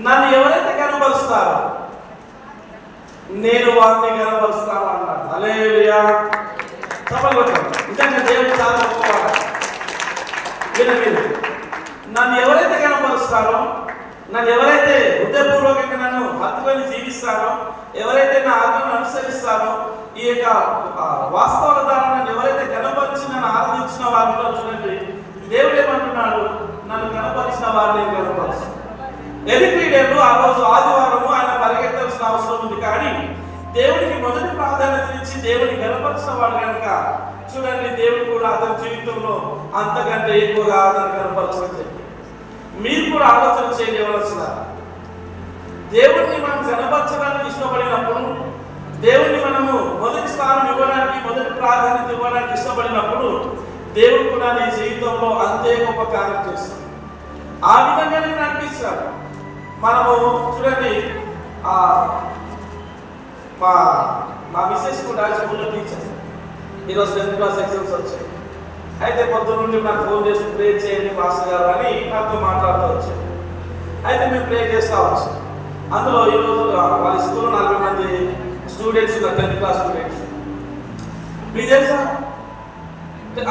నన్ను ఎవరైతే కనపరుస్తారో నేను వారిని కనపరుస్తాను అన్నాడు. హల్లెలూయా, చప్పట్లు కొట్టండి. నిజంగా దేవుడు చాలా గొప్పవాడు. మీరు నన్ను ఎవరైతే కనపరుస్తారో, నన్ను ఎవరైతే హృదయపూర్వకంగా నన్ను హత్తుకొని జీవిస్తారో, ఎవరైతే నా ఆజ్ఞను అనుసరిస్తారో, ఈ యొక్క వాస్తవాల ద్వారా నన్ను ఎవరైతే కనపరిచి నన్ను ఆరాధించిన వారిలో చూడండి, దేవుడు ఏమంటున్నాడు? నన్ను కనపరిచిన వారిని కనపరుస్తాను. ఎరిపీడేలు ఆ రోజు ఆదివారము ఆయన పరిగెత్తాల్సిన అవసరం ఉంది. కానీ దేవుడికి మొదటి ప్రాధాన్యత ఇచ్చి దేవుడిని కనపరిచిన వాడు కనుక చూడండి, దేవుడు కూడా అతని జీవితంలో అంతకంటే ఎక్కువగా అతను కనపరచడం చెప్పి మీరు కూడా ఆలోచన చేయవలసిన. దేవుడిని మనం కనపరచడానికి ఇష్టపడినప్పుడు, దేవుడిని మనము మొదటి స్థానం ఇవ్వడానికి, మొదటి ప్రాధాన్యత ఇవ్వడానికి ఇష్టపడినప్పుడు దేవుడు కూడా నీ జీవితంలో అంతే గొప్ప కార్యం చేస్తాడు. ఆ విధంగానే అనిపిస్తాడు. మనము చూడండి, మా మిస్సెస్ కూడా స్కూల్లో టీచర్. ఈరోజు 10th క్లాస్ ఎగ్జామ్స్ వచ్చాయి. అయితే పొద్దున్న నుండి నాకు ఫోన్ చేసి ప్రే చేయండి మాస్టర్ గారు అని నాతో మాట్లాడుతూ వచ్చాను. అయితే మేము ప్రే చేస్తూ వచ్చాం. అందులో ఈరోజు వాళ్ళ స్కూల్లో 40 మంది స్టూడెంట్స్ ఉన్నారు, 10th క్లాస్ స్టూడెంట్స్. మీకు తెలుసా,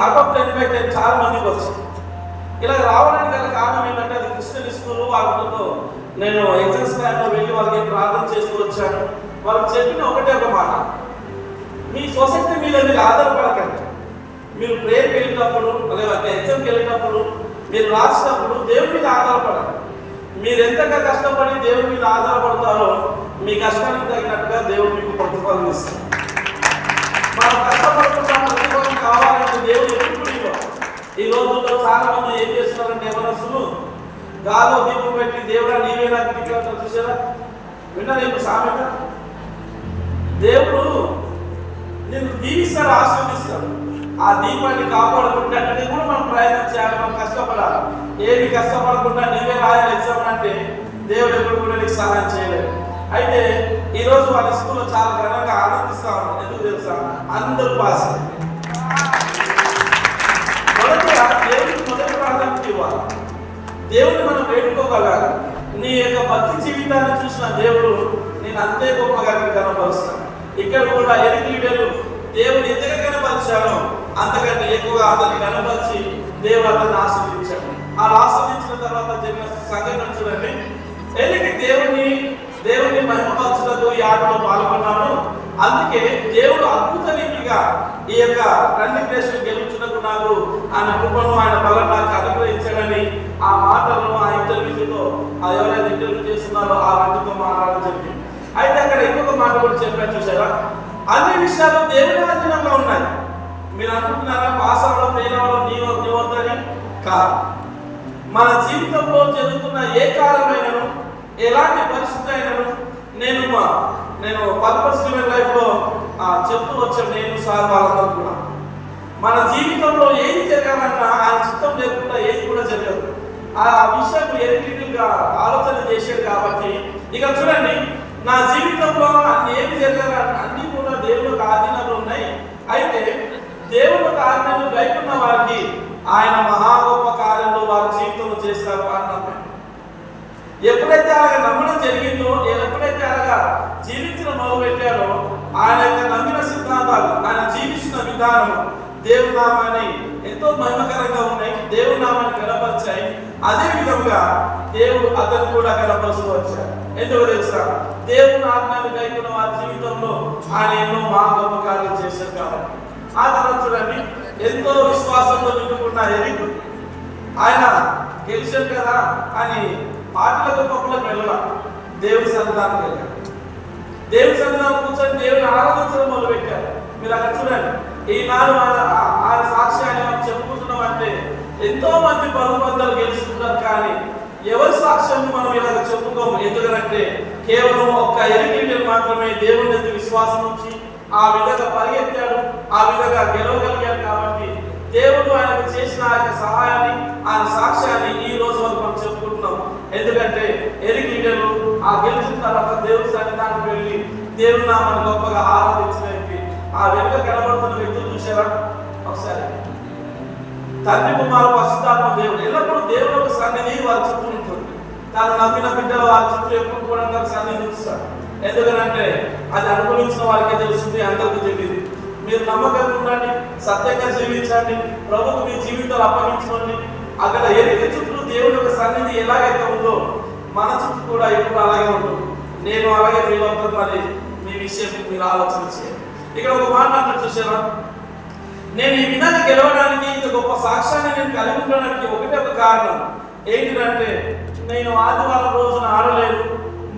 అవుట్ ఆఫ్ 10/10 చాలా మందికి వచ్చారు. ఇలా రావడానికి గల కారణం ఏంటంటే అది క్రిస్టియన్ స్కూల్. వాళ్ళతో నేను ఎగ్జామ్స్ టైంలో వెళ్ళి వాళ్ళకి ప్రార్థన చేస్తూ వచ్చాను. వాళ్ళకి చెప్పిన ఒకటే ఒక మాట, మీ సొసైటీ మీద మీరు ఆధారపడకండి. మీరు ప్రేయర్కి వెళ్ళినప్పుడు, లేకపోతే ఎగ్జామ్కి వెళ్ళినప్పుడు, మీరు రాసినప్పుడు దేవుడి మీద ఆధారపడండి. మీరు ఎంతగా కష్టపడి దేవుడి మీద ఆధారపడతారో మీ కష్టానికి తగినట్టుగా దేవుడు మీకు ప్రతిఫలం ఇస్తారు. మనం కష్టపడుతున్న ప్రతిఫలం కావాలంటే దేవుడు ఎప్పుడు ఇవ్వాలి. ఈ రోజుల్లో చాలా మంది ఏం చేస్తున్నారంటే మనసులు గాలో దీపం పెట్టి దేవుడా నీవే నాకు దిక్కు చూసారా? విన్నా ఇప్పుడు సామెత, దేవుడు నేను దీవిస్తాడు, ఆశీర్వదిస్తాడు. ఆ దీపాన్ని కాపాడుకుంటే కూడా మనం ప్రయత్నం చేయాలి, మనం కష్టపడాలి. ఏమి కష్టపడకుండా నీవే రాయాలి ఎగ్జామ్ అంటే దేవుడు ఎప్పుడు కూడా నీకు సహాయం చేయలేదు. అయితే ఈరోజు వాళ్ళ స్కూల్లో చాలా ఘనంగా ఆనందిస్తా ఉన్నాం. ఎందుకు తెలుసా? అందరూ పాస్. దేవుడికి మొదటి ప్రాధాన్యత ఇవ్వాలి. దేవుడిని మనం వేడుకోగలగాలి. నీ యొక్క భక్తి జీవితాన్ని చూసిన దేవుడు నేను అంతే గొప్పగా కనపరుస్తాను. ఇక్కడ కూడా ఎరికీడలు దేవుడు ఎంతగా కనపరిచాడో అంతకంటే ఎక్కువగా అతన్ని కనపరిచి దేవుడు అతన్ని ఆశీర్వదించాడు. అలా ఆశీర్వదించిన తర్వాత జరిగిన సంఘటన చూడండి. ఎలికి దేవుని మహిమపరచుటకు ఈ ఆటలో పాల్గొన్నాను. అందుకే దేవుడు అద్భుత రీతిగా ఈ యొక్క రన్ని ప్లేస్ గెలుచుటకు నాకు ఆయన కృపను, ఆయన బలం నాకు అనుగ్రహించాడని ఆ మాటలను ఆ ఇంటర్వ్యూతో ఎవరైతే ఇంటర్వ్యూ చేస్తున్నారో ఆ వ్యక్తితో మాట్లాడడం జరిగింది. అయితే అక్కడ ఇంకొక మాట కూడా చెప్పారు, చూసారా? అన్ని విషయాలు దేవుని అధీనంలో ఉన్నాయి. మీరు అనుకుంటున్నారా పాస్ అవ్వడం, ఫెయిల్ అవ్వడం నీ వద్దని? కాదు. మన జీవితంలో జరుగుతున్న ఏ కారణమైనను, ఎలాంటి పరిస్థితి అయినను నేను పర్పస్ డ్రివెన్ లైఫ్లో చెప్తూ వచ్చాను. నేను సార్ వాళ్ళందరూ కూడా మన జీవితంలో ఏది జరగాలన్నా ఆయన చిత్తం లేకుండా ఏది కూడా జరగదు. ఆ విషయం ఎరిటిగా ఆలోచన చేశాడు. కాబట్టి ఇక చూడండి, నా జీవితంలో ఏమి జరగాలి అన్నీ కూడా దేవుని యొక్క ఆధీనంలో ఉన్నాయి. అయితే దేవుని యొక్క ఆజ్ఞలు గైకున్న వారికి ఆయన మహా గొప్ప కార్యంలో వారి జీవితంలో చేస్తారు అన్నమాట. ఎప్పుడైతే అలాగ నమ్మడం జరిగిందో, ఎప్పుడైతే అలాగా జీవించిన మొదలుపెట్టాడో ఆయన యొక్క నమ్మిన సిద్ధాంతాలు, ఆయన జీవిస్తున్న విధానం దేవుని నామాన్ని ఎంతో మహిమకరంగా ఉన్నాయి, దేవుని నామాన్ని కనపరిచాయి. అదే విధంగా దేవుడు అతను కూడా కనపరుస్తూ వచ్చాడు. ఎందుకు తెలుసా? దేవుని ఆజ్ఞలు కైకొన్న వారి జీవితంలో ఆయన ఎన్నో గొప్ప కార్యాలు చేశారు కాబట్టి. ఆ తర్వాత చూడండి, ఎంతో విశ్వాసంతో నిండుకున్న ఎరికు ఆయన గెలిచాడు కదా అని పాటలకు పప్పులకు వెళ్ళాల, దేవుని సన్నిధానం వెళ్ళాడు. దేవుని సన్నిధానం కూర్చొని దేవుని ఆరాధించడం మొదలు పెట్టారు. మీరు అక్కడ చూడండి, ఈనాడు ఆయన సాక్ష్యాన్ని మనం చెప్పుకుంటున్నాం అంటే ఎంతో మంది బహుబంధాలు గెలుస్తున్నారు, కానీ ఎవరి సాక్ష్యం మనం ఇలాగ చెప్పుకోము. ఎందుకంటే కేవలం ఒక్క ఎరికీయుడు మాత్రమే దేవుని యొక్క విశ్వాసం నుంచి ఆ విధంగా పరిగెత్తాడు, ఆ విధంగా గెలవగలిగాడు. కాబట్టి దేవుడు ఆయనకు చేసిన ఆ యొక్క సహాయాన్ని, ఆయన సాక్ష్యాన్ని ఈ రోజు వరకు మనం చెప్పుకుంటున్నాం. ఎందుకంటే ఎరికీయుడు ఆ గెలిచిన తర్వాత దేవుని సన్నిధానానికి వెళ్ళి దేవుని నామాన్ని గొప్పగా ఆరాధించడానికి ఆ వెనుక కనబడుతున్న వ్యక్తులు చూసారా? ఒకసారి తండ్రి కుమారు పరిశుద్ధాత్మ దేవుడు ఎల్లప్పుడూ దేవుడు ఒక సన్నిధి వారి చుట్టూ ఉంటుంది. తాను నమ్మిన బిడ్డలు వారి చుట్టూ ఎప్పుడు కూడా తన సన్నిధి ఉంచుతాడు. ఎందుకంటే అది అనుభవించిన వారికే తెలుస్తుంది, అందరికీ తెలియదు. మీరు నమ్మకంగా ఉండండి, సత్యంగా జీవించండి, ప్రభుకు మీ జీవితాలు అప్పగించుకోండి. అక్కడ ఎరిక చుట్టూ దేవుడి యొక్క సన్నిధి ఎలాగైతే ఉందో మన చుట్టూ కూడా ఎప్పుడు అలాగే ఉంటుంది. నేను అలాగే ఫీల్ అవుతుంది. మరి మీ విషయం మీరు ఆలోచన చేయండి. ఇక్కడ ఒక మాట అంటే చూసారా, నేను ఈ విధంగా గెలవడానికి, ఇంత గొప్ప సాక్ష్యాన్ని నేను కలిగి ఉండడానికి ఒకటే ఒక కారణం ఏంటంటే, నేను ఆదివారం రోజున ఆడలేదు,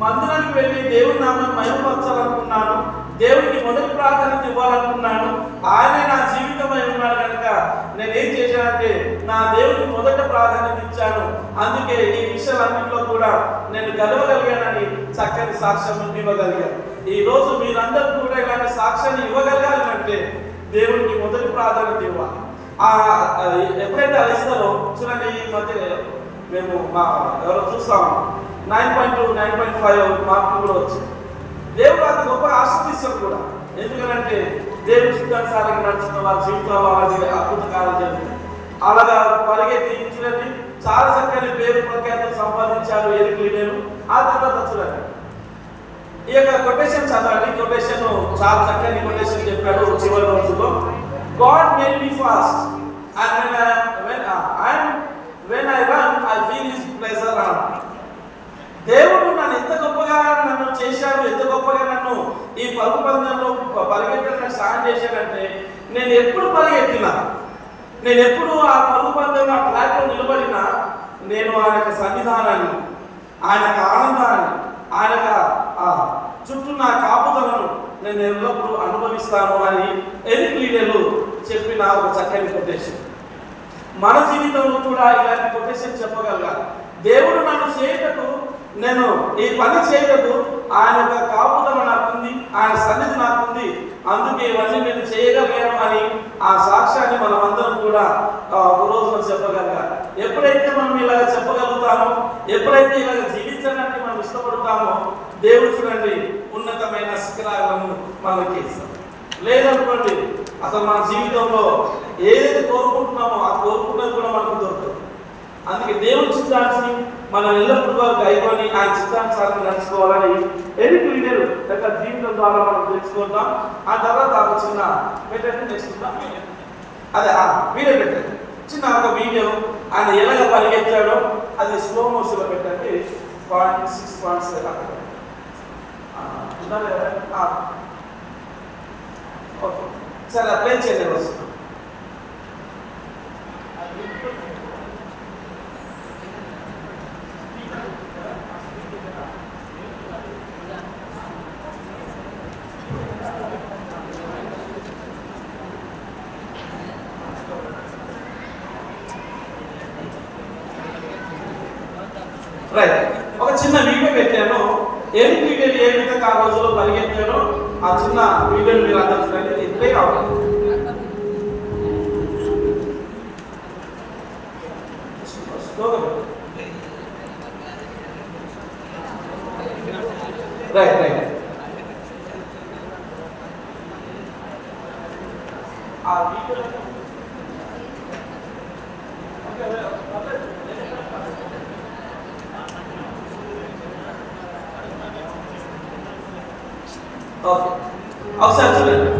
మందిరానికి వెళ్ళి దేవుని నామాన్ని మహిమపరచాలనుకున్నాను, దేవుడికి మొదటి ప్రాధాన్యత ఇవ్వాలనుకున్నాను. ఆయనే నా జీవితమై ఉన్నాడు కనుక నేనేం చేశానంటే నా దేవుడికి మొదట ప్రాధాన్యత ఇచ్చాను. అందుకే ఈ విషయాలన్నింటిలో కూడా నేను గెలవగలిగానని చక్కని సాక్ష్యం ఇవ్వగలిగాను. ఈ రోజు మీరందరూ కూడా ఇలాంటి సాక్ష్యాన్ని ఇవ్వగలగాలి అంటే దేవుడికి మొదటి ప్రాధాన్యత ఇవ్వాలి. ఎప్పుడైతే అది ఇస్తారో చూడండి, ఈ మధ్య మేము ఎవరో చూస్తాము 9.2, 9.5 మార్కులు కూడా వచ్చింది. దేవుడు అంత గొప్పగా ఆశీర్వదిస్తాడు కూడా. ఎందుకంటే దేవుడి చిత్తానుసారంగా నడుచుకున్న వారి జీవితంలో అలాగే అద్భుత కార్యాలు జరుగుతాయి. అలాగా పరిగెత్తి చూడండి, చాలా చక్కని పేరు ప్రఖ్యాతులు సంపాదించారు ఎరికీయుడు. ఆ తర్వాత చూడండి, ఈ యొక్క కొటేషన్ చదవండి. కొటేషన్ చాలా చక్కని కొటేషన్ చెప్పాడు చివరి రోజుల్లో. God made me fast and when I run I feel his pleasure around me. దేవుడు నన్ను ఎంత గొప్పగా నన్ను చేశాడు, ఎంత గొప్పగా నన్ను ఈ పరుగు పందెంలో పరిగెత్తడానికి స్టార్ట్ చేశాడంటే, నేను ఎప్పుడు పరిగెత్తినా, నేను ఎప్పుడు ఆ పరుగు పందెంలో ఆ ట్రాక్లో నిలబడినా నేను ఆయన యొక్క సన్నిధానాన్ని, ఆయన యొక్క ఆనందాన్ని, ఆయన యొక్క చుట్టూ నా కాపుదలను నేను ఎల్లప్పుడూ అనుభవిస్తాను అని ఎరికీయుడు చెప్పిన ఒక చక్కని కొటేషన్. మన జీవితంలో కూడా ఇలాంటి కొటేషన్ చెప్పగలగాలి. దేవుడు నన్ను చేయటకు, నేను ఈ పని చేయటకు ఆయన యొక్క కాపుదల నాకుంది, ఆయన సన్నిధి నాకుంది, అందుకే ఇవన్నీ నేను చేయగలిగాను అని ఆ సాక్ష్యాన్ని మనం అందరం కూడా ఒక రోజున చెప్పగలగాలి. ఎప్పుడైతే మనం ఇలాగ చెప్పగలుగుతామో, ఎప్పుడైతే ఇలాగ జీవించడానికి మనం ఇష్టపడతామో, దేవుడు చూడండి ఉన్నతమైన శిఖరాలను మనకి ఇస్తాం. లేదనుకోండి అసలు మన జీవితంలో ఏదైతే కోరుకుంటున్నామో ఆ కోరుకున్నది కూడా మనకు దొరుకుతుంది. అందుకే దేవుని చిత్తాన్ని మనం ఎల్లప్పుడూ గైకొని ఆయన చిత్తానుసారం నడుచుకోవాలని ఎరికీయుడు యొక్క జీవితం ద్వారా మనం తెలుసుకుంటాం. ఆ తర్వాత ఒక చిన్న పెట్టండి, తెలుసుకుంటాం. అదే వీడియో పెట్టండి, చిన్న ఒక వీడియో ఆయన ఎలాగ పరిగెత్తాడో అది స్లో మోషన్లో పెట్టండి. 0.6.7 ఓకే సరే, అప్లై చేయండి. వస్తుంది రైట్. ఒక చిన్న వీడియో పెట్టాను, ఎరికీయుడు ఏ విధంగా ఆ రోజుల్లో పరిగెత్తాడో ఆ చిన్న వీడియోని మీరు అందరూ చూడండి. ఇట్లే కావాలి. Right right. ఆ వీడియో ఓకే, ఒకసారి చూడండి.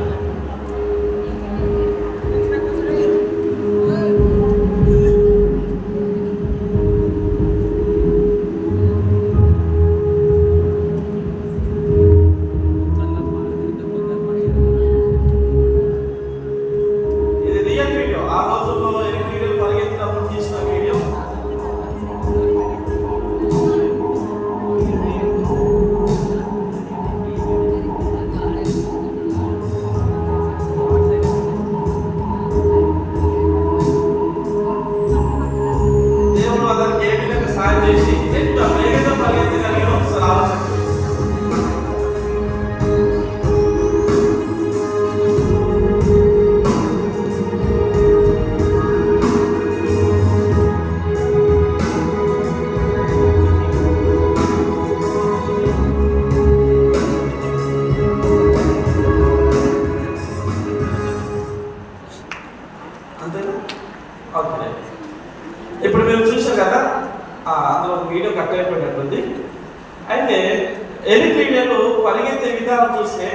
ఇది రియల్ వీడియో, ఆ రోజుల్లో వీడియో పరిగెత్తినప్పుడు తీసిన వీడియో. దేవుడు అతనికి ఏ విధంగా సాయం చేసి ఎంత వేగంగా పరిగెత్తగలిగారో ఒకసారి ఆలోచన. అంతేనా? ఓకే, ఇప్పుడు మీరు చూసారు కదా, అందులో వీడియో కట్ అయిపోయినట్టుంది. అయితే ఎలిక్ట్రీడియన్లు పరిగెత్తే విధానం చూస్తే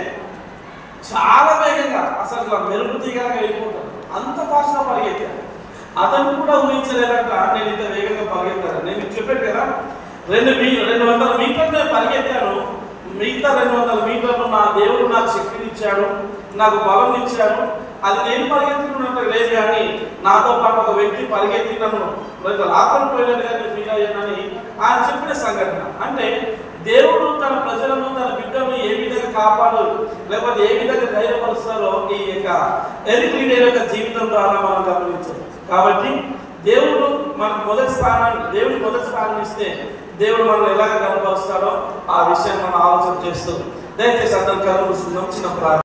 చాలా వేగంగా, అసలు మెరుపు తీగలాగా వెళ్ళిపోతారు, అంత ఫాస్ట్గా పరిగెత్తారు. అతను కూడా ఊహించలేదంట నేను ఇంత వేగంగా పరిగెత్తాను. నేను చెప్పాను కదా, 200 మీటర్లు నేను పరిగెత్తాను, మిగతా 200 మీటర్లు నా దేవుడు నాకు శక్తిని ఇచ్చాడు, నాకు బలం ఇచ్చాడు. అది నేను పరిగెత్తుకున్నట్టు లేదు, కానీ నాతో పాటు ఒక వ్యక్తి పరిగెత్తి నన్ను రాత్రి పోయినట్టుగా నేను ఫీల్ అయ్యానని ఆయన చెప్పిన సంఘటన. అంటే దేవుడు తన ప్రజలను, తన బిడ్డలను ఏ విధంగా కాపాడు, లేకపోతే ఏ విధంగా ధైర్యపరుస్తారో ఈ యొక్క ఎలిక్ట్రీడియన్ యొక్క జీవితం ద్వారా మనం గమనించాలి. కాబట్టి దేవుడు మనకు మొదటి స్థానం ఇస్తే దేవుడు మనం ఎలాగ కనపరుస్తాడో ఆ విషయాన్ని మనం ఆలోచన చేస్తూ, దయచేసి అందరం కలుగుతున్నాం. చిన్న ప్రార్థన.